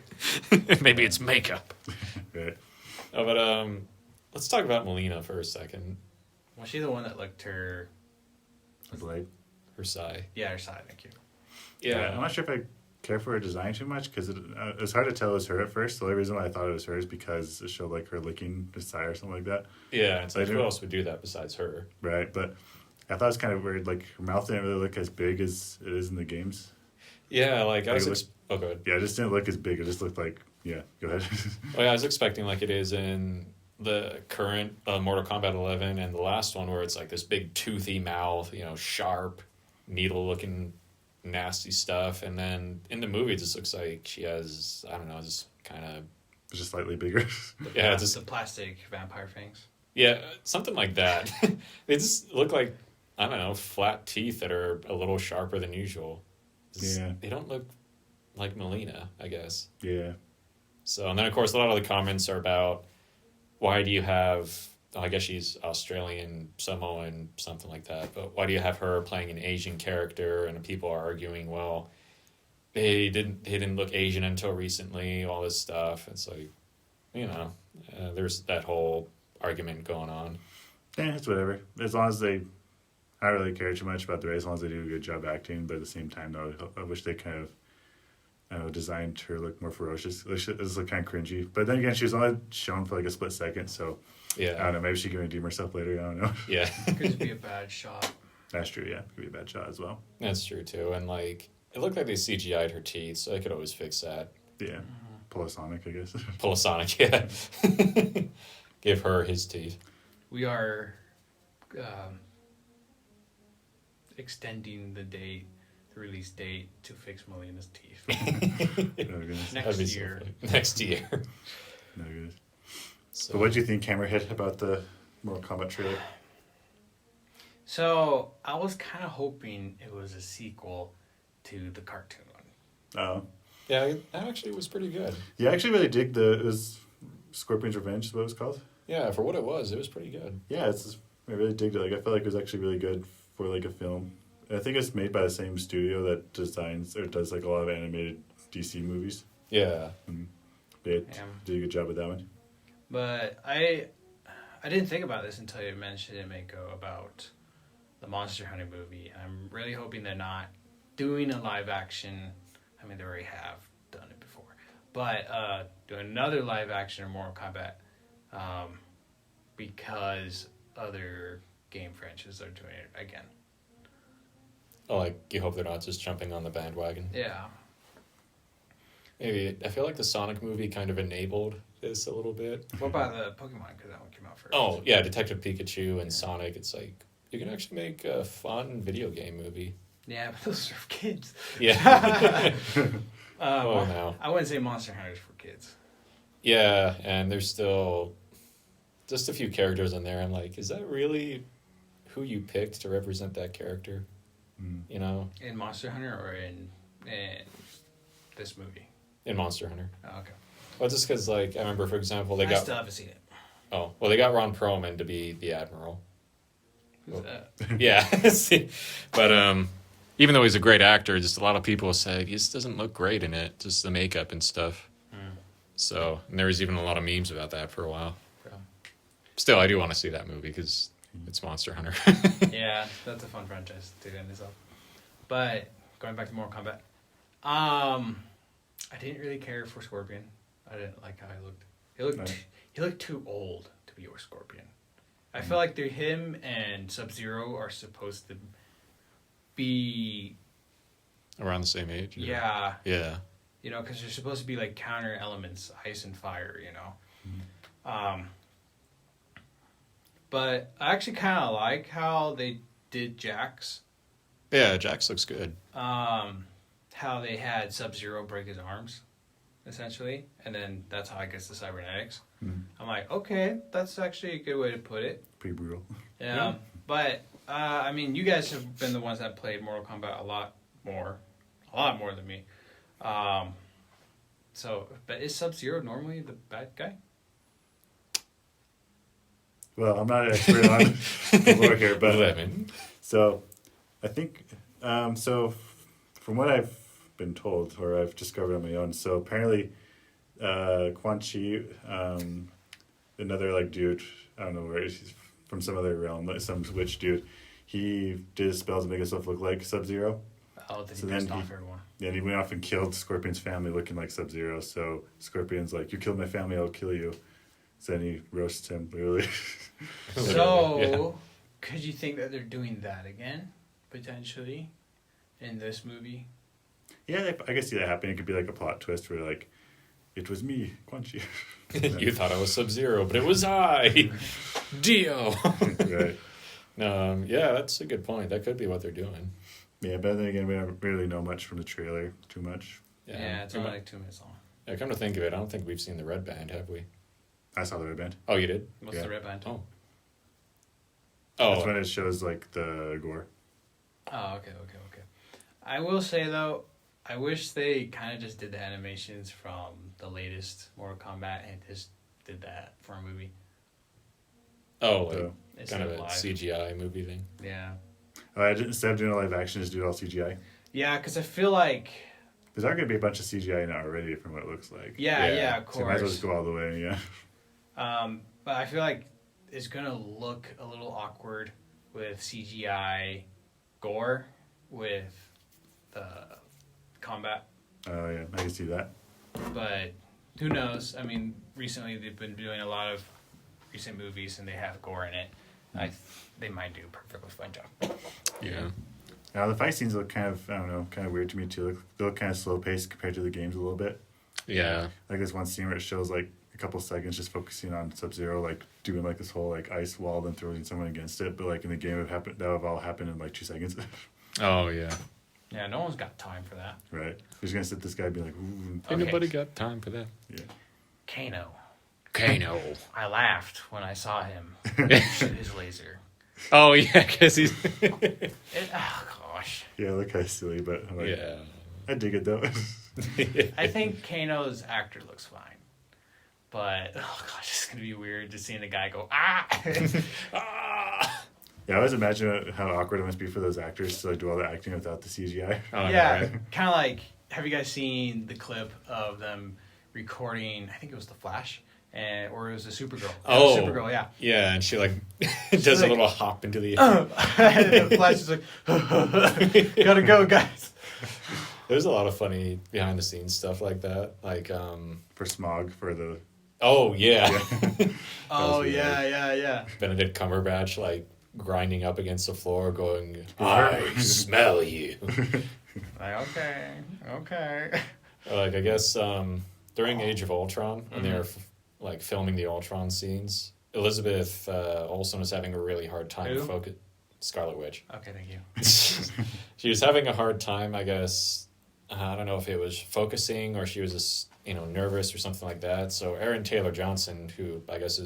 Maybe it's makeup.
Right.
Oh, but let's talk about Melina for a second.
Was she the one that licked her?
Blade.
Her sigh.
Yeah, her side. Thank you.
Yeah.
I'm not sure if I care for her design too much because it's hard to tell it was her at first. The only reason why I thought it was her is because it showed like her licking the side or something like that.
Yeah, it's like, who else would do that besides her?
Right, but I thought it was kind of weird. Like her mouth didn't really look as big as it is in the games.
Yeah, like I was...
go ahead. Yeah, it just didn't look as big. It just looked like, yeah, go ahead.
Well, yeah, I was expecting like it is in the current Mortal Kombat 11 and the last one where it's like this big toothy mouth, sharp, needle-looking nasty stuff, and then in the movie it just looks like she has, I don't know, just kind of
just slightly bigger.
Yeah, just
the plastic vampire fangs.
Yeah, something like that. They just look like, I don't know, flat teeth that are a little sharper than usual.
Yeah,
they don't look like Melina, I guess.
Yeah.
So, and then of course a lot of the comments are about why do you have, I guess she's Australian, Samoan, something like that, but why do you have her playing an Asian character? And people are arguing, well, they didn't look Asian until recently, all this stuff. It's like, there's that whole argument going on.
Yeah, it's whatever. As long as they, I don't really care too much about the race, as long as they do a good job acting, but at the same time, though, I wish they kind of, designed her look more ferocious. It was like kind of cringy. But then again, she was only shown for like a split second, so...
Yeah.
I don't know, maybe she can redeem herself later, I don't know.
Yeah.
It could just be a bad shot.
That's true, yeah. Could be a bad shot as well.
That's true too, and like it looked like they CGI'd her teeth, so I could always fix that.
Yeah. Pull a Sonic, I guess.
Pull a Sonic, yeah. Give her his teeth.
We are extending the release date to fix Melina's teeth.
No goodness.
Next year.
Next year.
No goodness.
So,
But what did you think, Hammerhead, about the Mortal Kombat trailer?
So I was kind of hoping it was a sequel to the cartoon one.
Oh.
yeah, that actually was pretty good.
Yeah, I actually really dig it was Scorpion's Revenge, is what it was called.
Yeah, for what it was pretty good.
Yeah, I really digged it. Like, I felt like it was actually really good for like a film. And I think it's made by the same studio that designs or does like a lot of animated DC movies.
Yeah.
They did a good job with that one.
But I didn't think about this until you mentioned it, Mako, about the Monster Hunter movie. I'm really hoping they're not doing a live action. I mean, they already have done it before. But doing another live action of Mortal Kombat because other game franchises are doing it again.
Oh, like you hope they're not just jumping on the bandwagon.
Yeah.
Maybe I feel like the Sonic movie kind of enabled this a little bit.
What about the Pokemon? Because that one came out first.
Oh yeah, Detective Pikachu and Sonic. It's like you can actually make a fun video game movie.
Yeah, but those are for kids.
Yeah.
No. I wouldn't say Monster Hunter's for kids.
Yeah, and there's still just a few characters in there. I'm like, is that really who you picked to represent that character? You know?
In Monster Hunter or in this movie?
In Monster Hunter.
Oh, okay.
Well, just because, like, I remember, for example,
I still haven't seen it.
Oh, well, they got Ron Perlman to be the Admiral.
Who's that?
Yeah. But even though he's a great actor, just a lot of people say he just doesn't look great in it, just the makeup and stuff. So, and there was even a lot of memes about that for a while.
Yeah.
Still, I do want to see that movie because it's Monster Hunter.
Yeah, that's a fun franchise to end this up. But going back to Mortal Kombat, I didn't really care for Scorpion. I didn't like how he looked. He looked too old to be your Scorpion. I feel like him and Sub-Zero are supposed to be
Around the same age? Or?
Yeah.
Yeah.
You know, because they're supposed to be like counter elements, ice and fire, you know. But I actually kind of like how they did Jax.
Yeah, Jax looks good.
How they had Sub-Zero break his arms, essentially. And then that's how I guess the cybernetics. I'm like, okay, that's actually a good way to put it.
Pretty brutal.
Yeah. But, I mean, you guys have been the ones that played Mortal Kombat a lot more than me. But is Sub-Zero normally the bad guy?
Well, I'm not an expert on the lore here, but so I think so from what I've been told or I've discovered on my own. So apparently, Quan Chi, another like dude, I don't know where he's from, some other realm, like some witch dude. He did his spells to make himself look like Sub-Zero.
Oh, then he pissed off everyone.
Yeah, he went off and killed Scorpion's family looking like Sub-Zero. So Scorpion's like, "You killed my family, I'll kill you." So then he roasts him, literally.
So, could you think that they're doing that again, potentially, in this movie?
Yeah, I can see that happening. It could be like a plot twist where, like, it was me, Quan Chi.
You thought I was Sub-Zero, but it was I, Dio.
Right.
Yeah, that's a good point. That could be what they're doing.
Yeah, but then again, we don't really know much from the trailer, too much.
Yeah, it's only like 2 minutes long.
Yeah, come to think of it, I don't think we've seen the Red Band, have we?
I saw the Red Band.
Oh, you did?
What's the Red Band?
Oh.
That's when it shows, like, the gore.
Oh, okay. I will say, though, I wish they kind of just did the animations from the latest Mortal Kombat and just did that for a movie.
Oh, like kind of a
live.
CGI movie thing.
Yeah.
Instead of doing a live action, just do it all CGI.
Yeah, because I feel like...
There's not going to be a bunch of CGI in it already from what it looks like.
Yeah, of course.
So might as well just go all the way, yeah.
But I feel like it's going to look a little awkward with CGI gore with the combat.
Oh, yeah, I can see that.
But who knows? I mean, recently they've been doing a lot of recent movies and they have gore in it. They might do a perfectly fine job.
Yeah.
Now the fight scenes look kind of weird to me too. They look kind of slow paced compared to the games a little bit.
Yeah.
Like this one scene where it shows like a couple seconds just focusing on Sub-Zero, like doing like this whole like ice wall, then throwing someone against it. But like in the game, that would have all happened in like 2 seconds.
Oh, yeah.
Yeah, no one's got time for that.
Right. He's gonna sit this guy and be like, ooh.
Okay.
Anybody got time for that?
Yeah.
Kano.
I
I laughed when I saw him shoot his laser.
Oh, yeah, because he's...
Oh, gosh.
Yeah, look kind of silly, but like,
yeah.
I dig it though.
I think Kano's actor looks fine. But, oh gosh, it's going to be weird just seeing a guy go, ah!
Ah!
Yeah, I always imagine how awkward it must be for those actors to like do all the acting without the CGI.
Oh,
Yeah,
right.
kind of like, have you guys seen the clip of them recording, I think it was The Flash, or it was the Supergirl.
Oh.
Supergirl, yeah.
Yeah, and she like does
like,
a little hop into the...
The Flash is like, gotta go, guys.
There's a lot of funny behind the scenes stuff like that. Like,
For Smog, for the
oh, yeah.
Oh,
really
yeah.
Benedict Cumberbatch like grinding up against the floor going, I smell you.
Like, okay.
Like, I guess during Age of Ultron, when they were like filming the Ultron scenes, Elizabeth Olsen was having a really hard time
Who?
focus. Scarlet Witch.
Okay, thank you.
She was having a hard time, I guess. I don't know if it was focusing or she was just, nervous or something like that. So Aaron Taylor Johnson, who I guess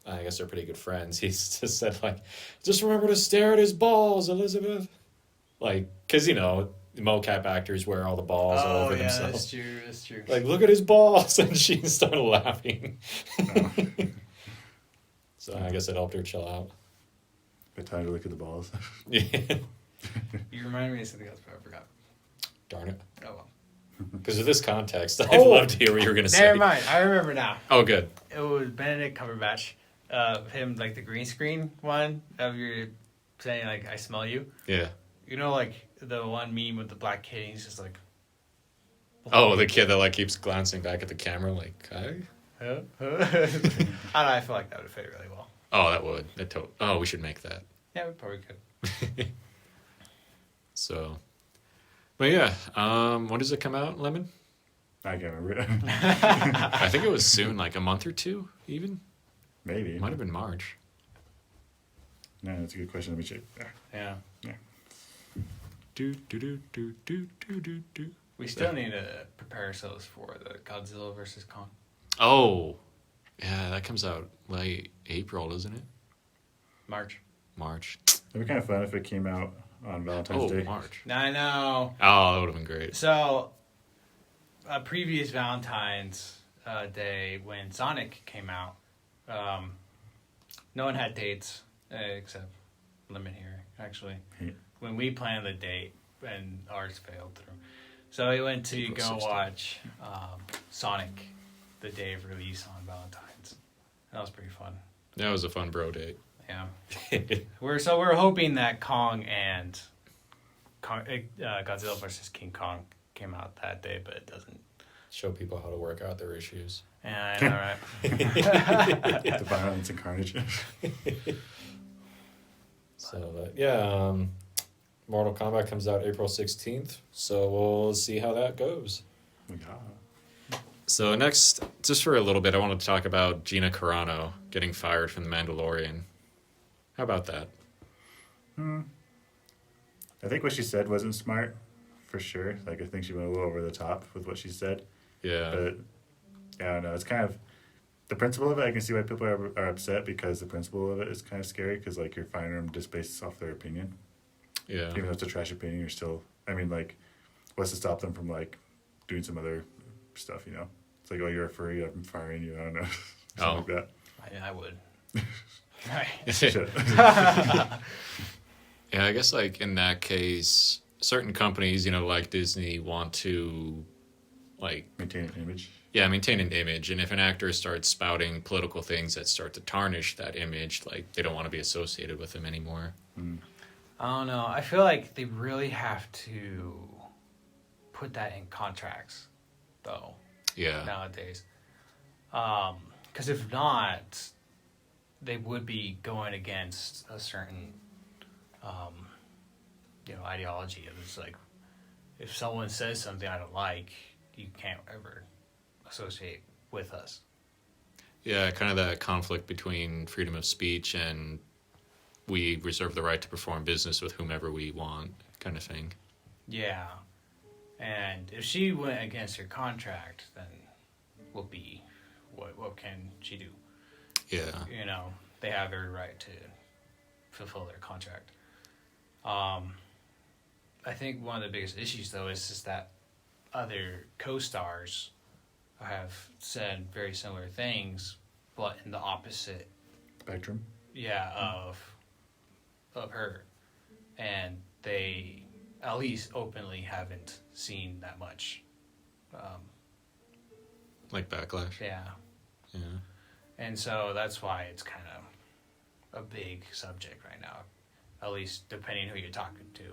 they're pretty good friends, he's just said like, just remember to stare at his balls, Elizabeth. Like, because mocap actors wear all the balls all over themselves.
That's true.
Like, look at his balls, and she started laughing.
Oh.
So I guess it helped her chill out.
But time to look at the balls.
Yeah.
You reminded me of something else, but I forgot.
Darn it.
Oh, well.
Because of this context, I'd love to hear what you were going to say.
Never mind. I remember now.
Oh, good.
It was Benedict Cumberbatch. Him, like, the green screen one of you saying, like, I smell you.
Yeah.
Like, the one meme with the black kid, he's just like...
Oh, the kid that like keeps glancing back at the camera like, hi?
I don't know, I feel like that would fit really well.
Oh, that would. Oh, we should make that.
Yeah, we probably could.
So, but yeah, when does it come out, Lemon?
I can't remember.
I think it was soon, like a month or two, even.
Maybe.
It might have been March.
No, that's a good question. Let me check.
Yeah.
Do do do do do do do do.
We still need to prepare ourselves for the Godzilla versus Kong.
Oh, yeah, that comes out late April, doesn't it?
March.
It'd be kind of fun if it came out on Valentine's Day.
March.
I know.
Oh, that would have been great.
So, a previous Valentine's Day when Sonic came out, no one had dates except Lemon here, actually.
Yeah.
When we planned the date, and ours failed through. So we went to
April
go
16th.
watch Sonic the day of release on Valentine's. That was pretty fun.
That was a fun bro date.
Yeah. We're hoping that Godzilla versus King Kong came out that day, but it doesn't.
Show people how to work out their issues.
Yeah, I know, right?
The violence and carnage.
So, yeah, Mortal Kombat comes out April 16th, so we'll see how that goes.
Yeah.
So next, just for a little bit, I want to talk about Gina Carano getting fired from The Mandalorian. How about that?
I think what she said wasn't smart, for sure. Like, I think she went a little over the top with what she said.
Yeah.
But, yeah, I don't know. It's kind of... The principle of it, I can see why people are upset, because the principle of it is kind of scary, because, like, you're firing them just based off their opinion.
Yeah.
Even though it's a trash opinion, you're still... I mean, like, what's to stop them from, like, doing some other stuff, you know? It's like, oh, you're a furry, I'm firing you. I don't know. Something like that.
I would. Right.
Shit.
Yeah, I guess, like, in that case, certain companies, like Disney, want to, like...
Maintain an image.
Yeah, maintain an image. And if an actor starts spouting political things that start to tarnish that image, like, they don't want to be associated with them anymore.
I don't know. I feel like they really have to put that in contracts, though.
Yeah.
Nowadays. Because if not, they would be going against a certain, ideology. It's like, if someone says something I don't like, you can't ever associate with us.
Yeah, kind of that conflict between freedom of speech and we reserve the right to perform business with whomever we want kind of thing.
Yeah. And if she went against her contract, then what can she do?
Yeah.
They have every right to fulfill their contract. I think one of the biggest issues, though, is just that other co-stars have said very similar things, but in the opposite
Spectrum.
of her, and they at least openly haven't seen that much
like backlash.
Yeah. And so that's why it's kind of a big subject right now, at least depending who you're talking to,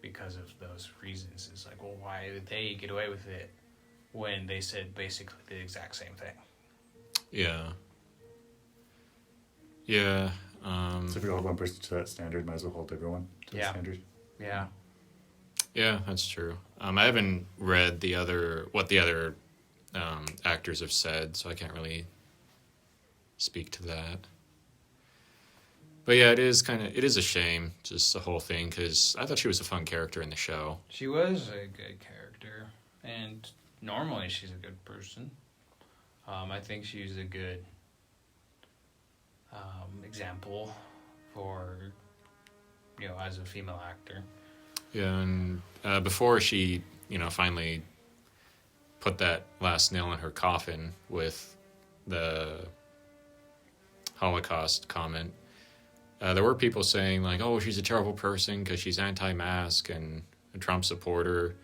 because of those reasons. It's like, well, why did they get away with it when they said basically the exact same thing?
Yeah.
So if you hold one person to that standard, might as well hold everyone to that standard.
Yeah, that's true. I haven't read what the other actors have said, so I can't really speak to that. But yeah, it is a shame, just the whole thing, because I thought she was a fun character in the show.
She was a good character, and normally she's a good person. I think she's a good example for, as a female actor.
Yeah, and before she, finally put that last nail in her coffin with the Holocaust comment, there were people saying, like, oh, she's a terrible person because she's anti-mask and a Trump supporter.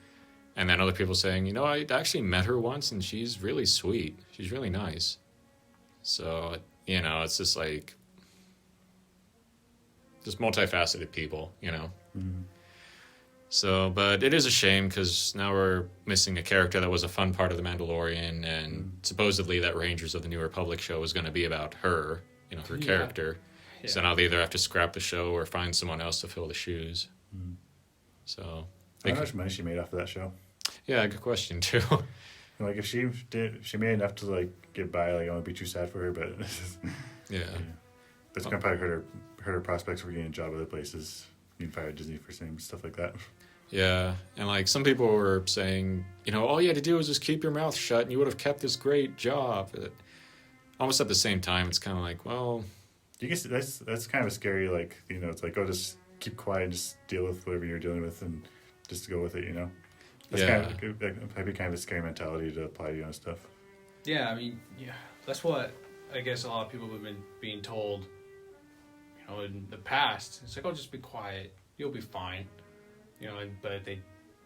And then other people saying, I actually met her once and she's really sweet. She's really nice. So, it's just like, just multifaceted people,
Mm-hmm.
So, but it is a shame because now we're missing a character that was a fun part of The Mandalorian, and supposedly that Rangers of the New Republic show was going to be about her, her character. Yeah. So now they either have to scrap the show or find someone else to fill the shoes.
Mm-hmm.
So,
how much money she made off of that show?
Yeah, good question too.
Like if she made enough to like get by, like I won't be too sad for her, but
yeah,
that's gonna probably hurt her prospects for getting a job other places. Being fired at Disney for saying stuff like that.
Yeah, and like some people were saying, all you had to do was just keep your mouth shut and you would have kept this great job. Almost at the same time, it's kind of like, well,
you guess that's kind of a scary, like, it's like, oh, just keep quiet and just deal with whatever you're dealing with and just go with it, That's might be kind of a scary mentality to apply to stuff.
Yeah, I mean, that's what I guess a lot of people have been being told, in the past. It's like, oh, just be quiet, you'll be fine, but if they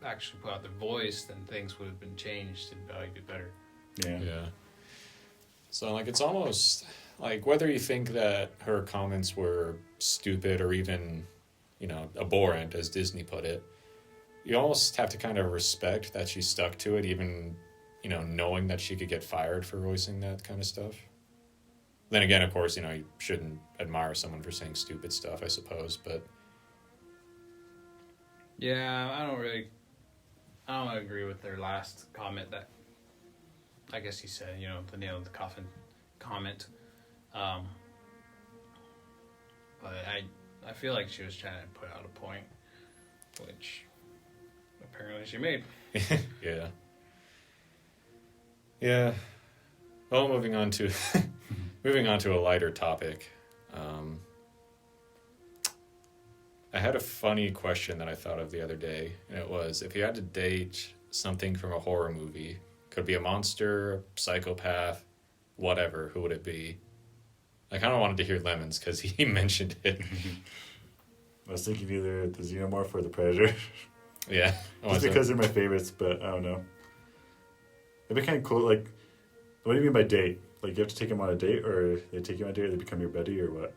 actually put out their voice, then things would have been changed and probably be better.
Yeah. So, like, it's almost like whether you think that her comments were stupid or even, abhorrent, as Disney put it, you almost have to kind of respect that she stuck to it, even, knowing that she could get fired for voicing that kind of stuff. Then again, of course, you shouldn't admire someone for saying stupid stuff, I suppose, but...
Yeah, I don't agree with their last comment that, I guess he said, the nail in the coffin comment. But I feel like she was trying to put out a point, which apparently she made. Yeah. Well, moving on to a lighter topic. I had a funny question that I thought of the other day, and it was, if you had to date something from a horror movie, could be a monster, psychopath, whatever, who would it be? I kind of wanted to hear Lemons because he mentioned it.
I was thinking either the Xenomorph or the Predator.
Yeah.
Just because they're my favorites, but I don't know. It'd be kind of cool, like, what do you mean by date? Like, you have to take them on a date, or they take you on a date, or they become your buddy, or what?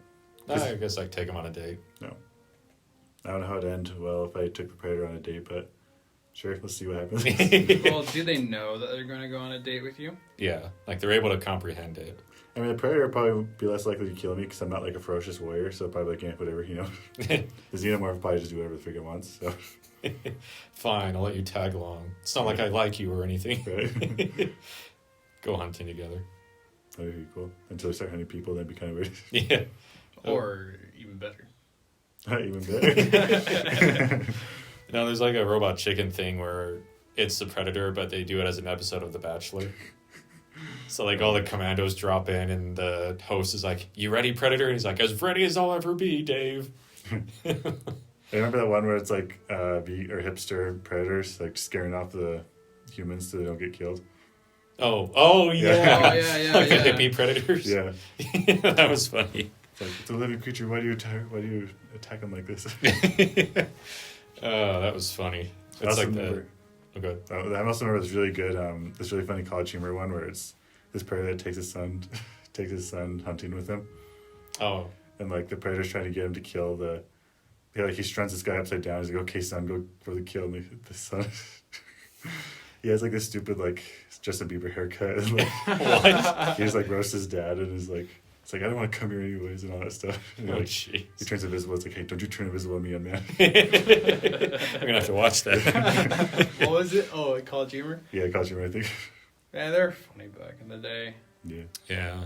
I guess, like, take them on a date.
No. I don't know how it'd end well if I took the Predator on a date, but sure, let's see what happens.
Well, do they know that they're going to go on a date with you?
Yeah, like, they're able to comprehend it.
I mean, the predator would probably be less likely to kill me because I'm not like a ferocious warrior, so probably like, yeah, whatever, you know. The xenomorph probably just do whatever the freak it wants, so.
Fine, I'll let you tag along. It's not like I like you or anything.
Right.
Go hunting together.
That would be cool. Until we start hunting people, that'd be kind of weird.
Yeah.
Or even better.
Even better.
No, there's like a robot chicken thing where it's the predator, but they do it as an episode of The Bachelor. So like all the commandos drop in and the host is like, "You ready, predator?" And he's like, "As ready as I'll ever be, Dave."
I remember that one where it's like hipster predators like scaring off the humans so they don't get killed.
Oh yeah.
Oh, yeah,
Like
yeah.
the hippie predators.
Yeah.
That was funny.
It's like, it's a living creature. Why do you attack them like this?
Oh, that was funny.
I
It's
also
like the.
remember,
Oh, good.
I also remember this really good, this really funny college humor one where it's this predator takes his son hunting with him,
Oh.
and like the predator's trying to get him to kill he strums this guy upside down. He's like, "Okay, son, go for the kill." And the son, he has like this stupid like Justin Bieber haircut. And, like,
What?
he just like roasts his dad and is like, it's like, "I don't want to come here anyways," and all that stuff. And,
Oh,
like,
jeez.
he turns invisible. It's like, "Hey, don't you turn invisible on me, young man."
I'm gonna have to watch that.
What was it? Oh, college humor?
Yeah, college humor, I think.
Yeah, they're funny back in the day.
Yeah.
Yeah.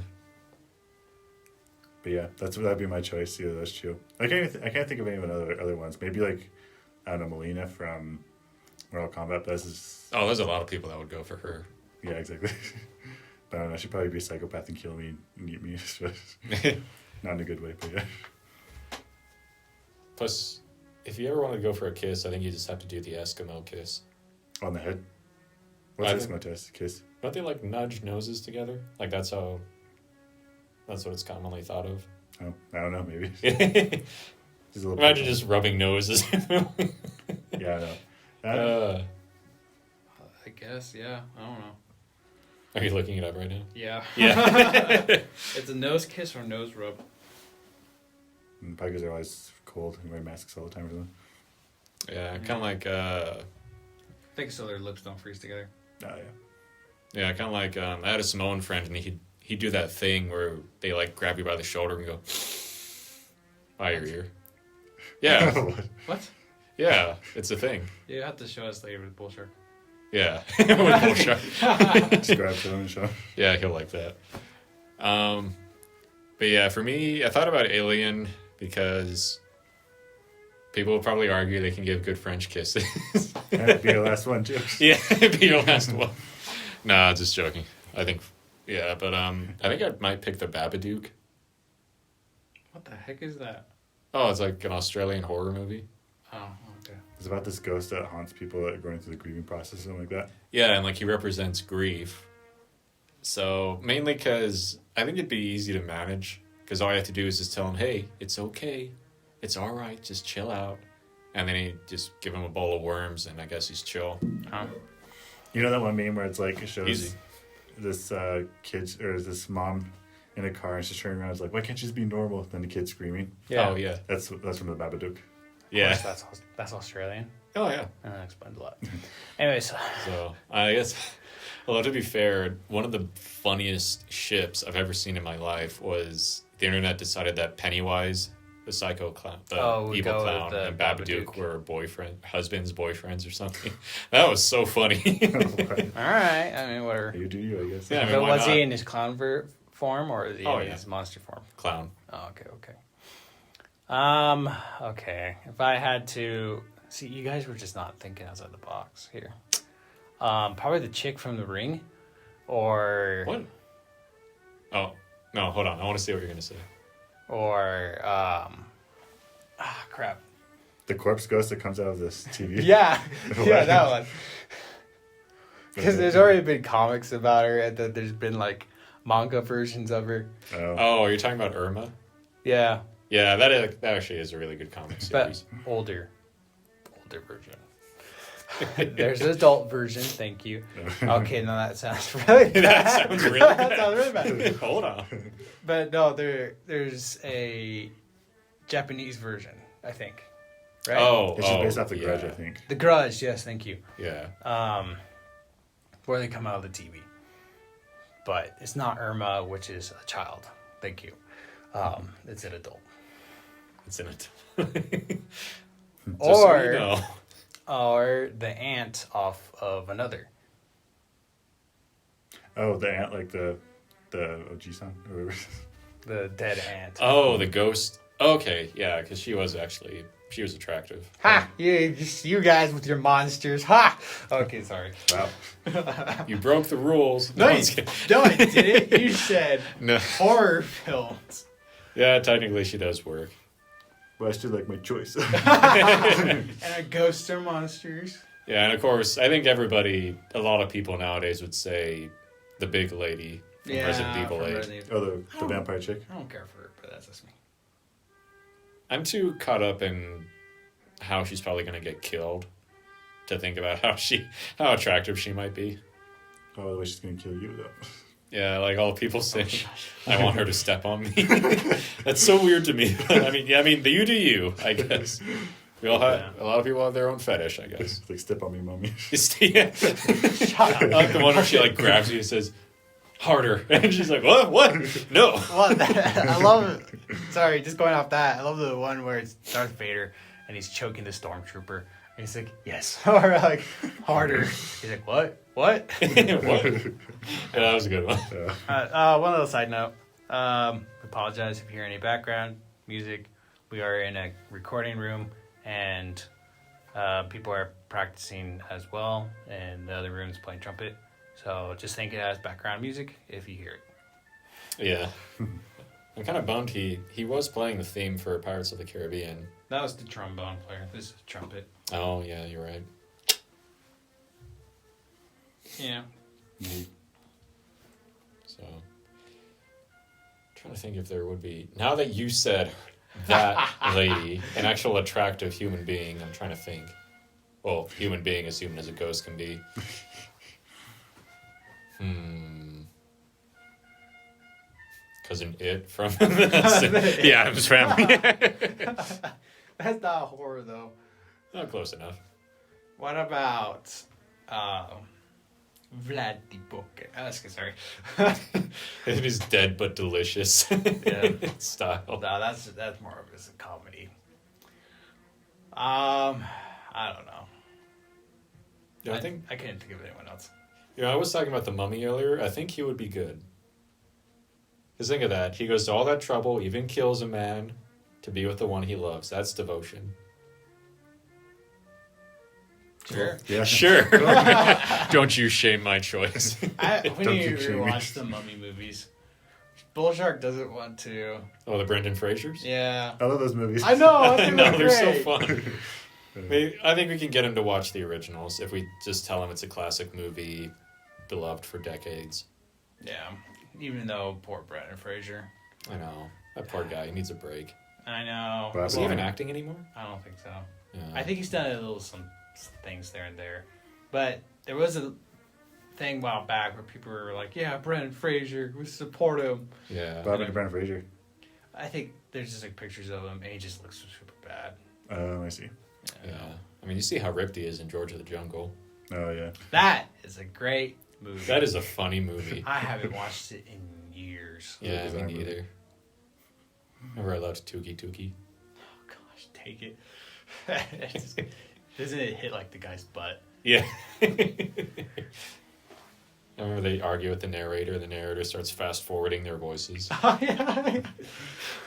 But yeah, that'd be my choice. Yeah, that's true. I can't think of any other ones. Maybe like, I don't know, Melina from Mortal Kombat. But
Oh, there's a lot of people that would go for her.
yeah, exactly. But I don't know. She'd probably be a psychopath and kill me and eat me. Not in a good way, but yeah.
Plus, if you ever want to go for a kiss, I think you just have to do the Eskimo kiss.
On the head. What's
I
this
think-
test? Kiss.
Don't they like nudge noses together? Like that's what it's commonly thought of.
Oh, I don't know. Maybe. Just a little
Imagine
bit.
just rubbing noses.
Yeah, I know.
I guess, yeah. I don't know.
Are you looking it up right now?
Yeah.
Yeah.
It's a nose kiss or nose rub.
And probably because they're always cold and wear masks all the time or something.
Yeah, kind of like
I think so their lips don't freeze together.
Oh, yeah.
yeah, kind of like I had a Samoan friend and he'd do that thing where they like grab you by the shoulder and go by your ear. Yeah,
What?
yeah, it's a thing.
You have to show us later with bullshark.
Yeah, with bullshark.
Just grab them and show.
Yeah, he'll like that. But yeah, for me, I thought about Alien because people will probably argue they can give good French kisses.
That'd be the last one, too.
Yeah, it'd be your last one. Nah, just joking. I think, yeah, but I think I might pick the Babadook.
What the heck is that?
Oh, it's like an Australian horror movie.
Oh, okay.
It's about this ghost that haunts people that are going through the grieving process or something like that.
Yeah, and like he represents grief. So mainly because I think it'd be easy to manage because all you have to do is just tell him, "Hey, it's okay, it's all right, just chill out," and then you just give him a bowl of worms, and I guess he's chill.
You know that one meme where it's like it shows
Easy.
this kid or this mom in a car and she's turning around. It's like, why can't you just be normal? Then the kid's screaming.
Yeah.
Oh yeah.
That's from the Babadook.
Yeah.
That's Australian.
Oh yeah.
And that explains a lot. Anyways.
So I guess, well, to be fair, one of the funniest ships I've ever seen in my life was the internet decided that Pennywise, the psycho clown, the
we
evil
go
clown,
with the
and Babadook
Babadook.
were husbands, boyfriends, or something. That was so funny.
All right. I mean, whatever.
You do you, I guess.
Yeah, I mean,
But
why
was
not?
he in his clown form or is he
Oh,
in
yeah.
his monster form?
Clown.
Oh, okay. Okay. If I had to see, you guys were just not thinking outside the box here. Probably the chick from The Ring, or
What? Oh no! Hold on. I want to see what you're gonna say.
or crap.
The corpse ghost that comes out of this TV.
Yeah, yeah,
What?
that one. Because there's already been comics about her, and then there's been like manga versions of her.
Oh.
Oh, you're talking about Irma?
Yeah,
Yeah, that actually is a really good comic
but
series.
older version. There's an adult version. Thank you. Okay, no, that sounds really bad.
That sounds really
That
bad.
sounds really bad.
Hold on.
But no, there's a Japanese version, I think. Right?
Oh,
It's just based off the
yeah.
Grudge, I think.
The Grudge, yes, thank you.
Yeah.
Where they come out of the TV. but it's not Irma, which is a child. Thank you. It's an adult.
It's in it.
Or,
so you know.
or the aunt off of another.
Oh, the ant, like the Oji-san? Or whatever.
The dead aunt.
Oh, the ghost. Okay, yeah, because she was attractive.
Ha! You guys with your monsters. Ha! Okay, sorry.
Wow.
You broke the rules.
No,
I'm just kidding.
I didn't. You said
No.
horror films.
Yeah, technically she does work.
But I still like my choice.
And a ghosts are monsters.
Yeah, and of course, I think a lot of people nowadays would say the big lady from Resident Evil 8.
Oh, the vampire chick?
I don't care for her, but that's just me.
I'm too caught up in how she's probably going to get killed to think about how attractive she might be.
Oh, the way she's going to kill you, though.
Yeah, like all people say, I want her to step on me. That's so weird to me. I mean, you do you, I guess. We all have a lot of people have their own fetish, I guess.
Like, step on me, mommy.
Yeah. I like the one where she like grabs you and says, harder. And she's like, what? No.
Well, I love it. Sorry, just going off that. I love the one where it's Darth Vader and he's choking the stormtrooper. And he's like, yes. Or like, harder. He's like, what? What?
What? Yeah, that was a good one.
One little side note. Apologize if you hear any background music. We are in a recording room and people are practicing as well. And the other room's playing trumpet. So just think it as background music if you hear it.
Yeah. I'm kind of bummed he was playing the theme for Pirates of the Caribbean.
That was the trombone player. This is trumpet.
Oh, yeah, you're right.
Yeah.
So, trying to think if there would be... Now that you said that lady, an actual attractive human being, I'm trying to think. Well, human being as human as a ghost can be. Cousin It from the Addams Family.
That's not horror, though.
Not close enough.
What about Vladivostok? Sorry.
It is dead but delicious style.
No, that's more of a comedy. I don't know.
Yeah, I think
I couldn't think of anyone else.
I was talking about the Mummy earlier. I think he would be good. Because think of that. He goes to all that trouble, even kills a man to be with the one he loves. That's devotion.
Sure.
Yeah.
Sure. Don't you shame my choice.
We
Don't
need
keep
to
shaming.
rewatch the Mummy movies. Bullshark doesn't want to.
Oh, the Brendan Frasers?
Yeah.
I love those movies.
I know. I
I
think
know,
they're
they're
great.
so fun. Maybe, I think we can get him to watch the originals if we just tell him it's a classic movie, beloved for decades.
Yeah. Even though poor Brendan Fraser.
I know. That poor guy. He needs a break.
I know.
But-
Is he even acting anymore?
I don't think so.
Yeah.
I think he's done some things there and there. But there was a thing a while back where people were like, yeah, Brendan Fraser, we support him.
Yeah.
What happened to Brendan Fraser?
I think there's just like pictures of him and he just looks super bad.
I see.
Yeah. I mean, you see how ripped he is in George of the Jungle.
Oh, yeah.
That is a great movie.
That is a funny movie.
I haven't watched it in years.
Yeah, me
bizarre movie.
neither. Remember I loved Tuki Tuki?
Oh gosh, take it. Doesn't it hit like the guy's butt?
Yeah. I remember they argue with the narrator. The narrator starts fast forwarding their voices.
Oh, yeah.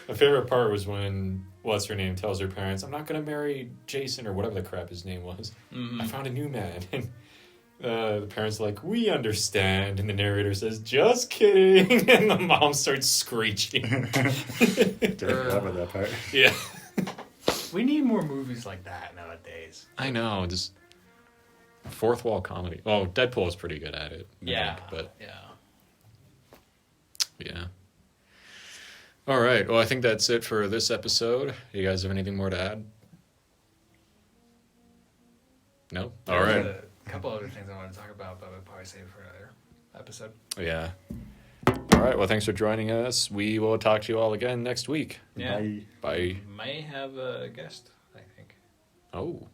My favorite part was when what's her name tells her parents, "I'm not gonna marry Jason," or whatever the crap his name was.
Mm-hmm.
I found a new man. And the parents are like, "We understand," and the narrator says, "Just kidding," and the mom starts screeching.
Didn't forgot about that part.
Yeah.
We need more movies like that nowadays.
I know, just fourth wall comedy. Oh, Deadpool is pretty good at it. I think, but yeah. All right. Well, I think that's it for this episode. You guys have anything more to add? No? All right.
A couple other things I want to talk about, but we'll probably save it for another episode.
Yeah. All right. Well, thanks for joining us. We will talk to you all again next week.
Yeah.
Bye.
Bye.
May have a guest, I think.
Oh.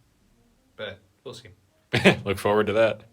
But we'll see.
Look forward to that.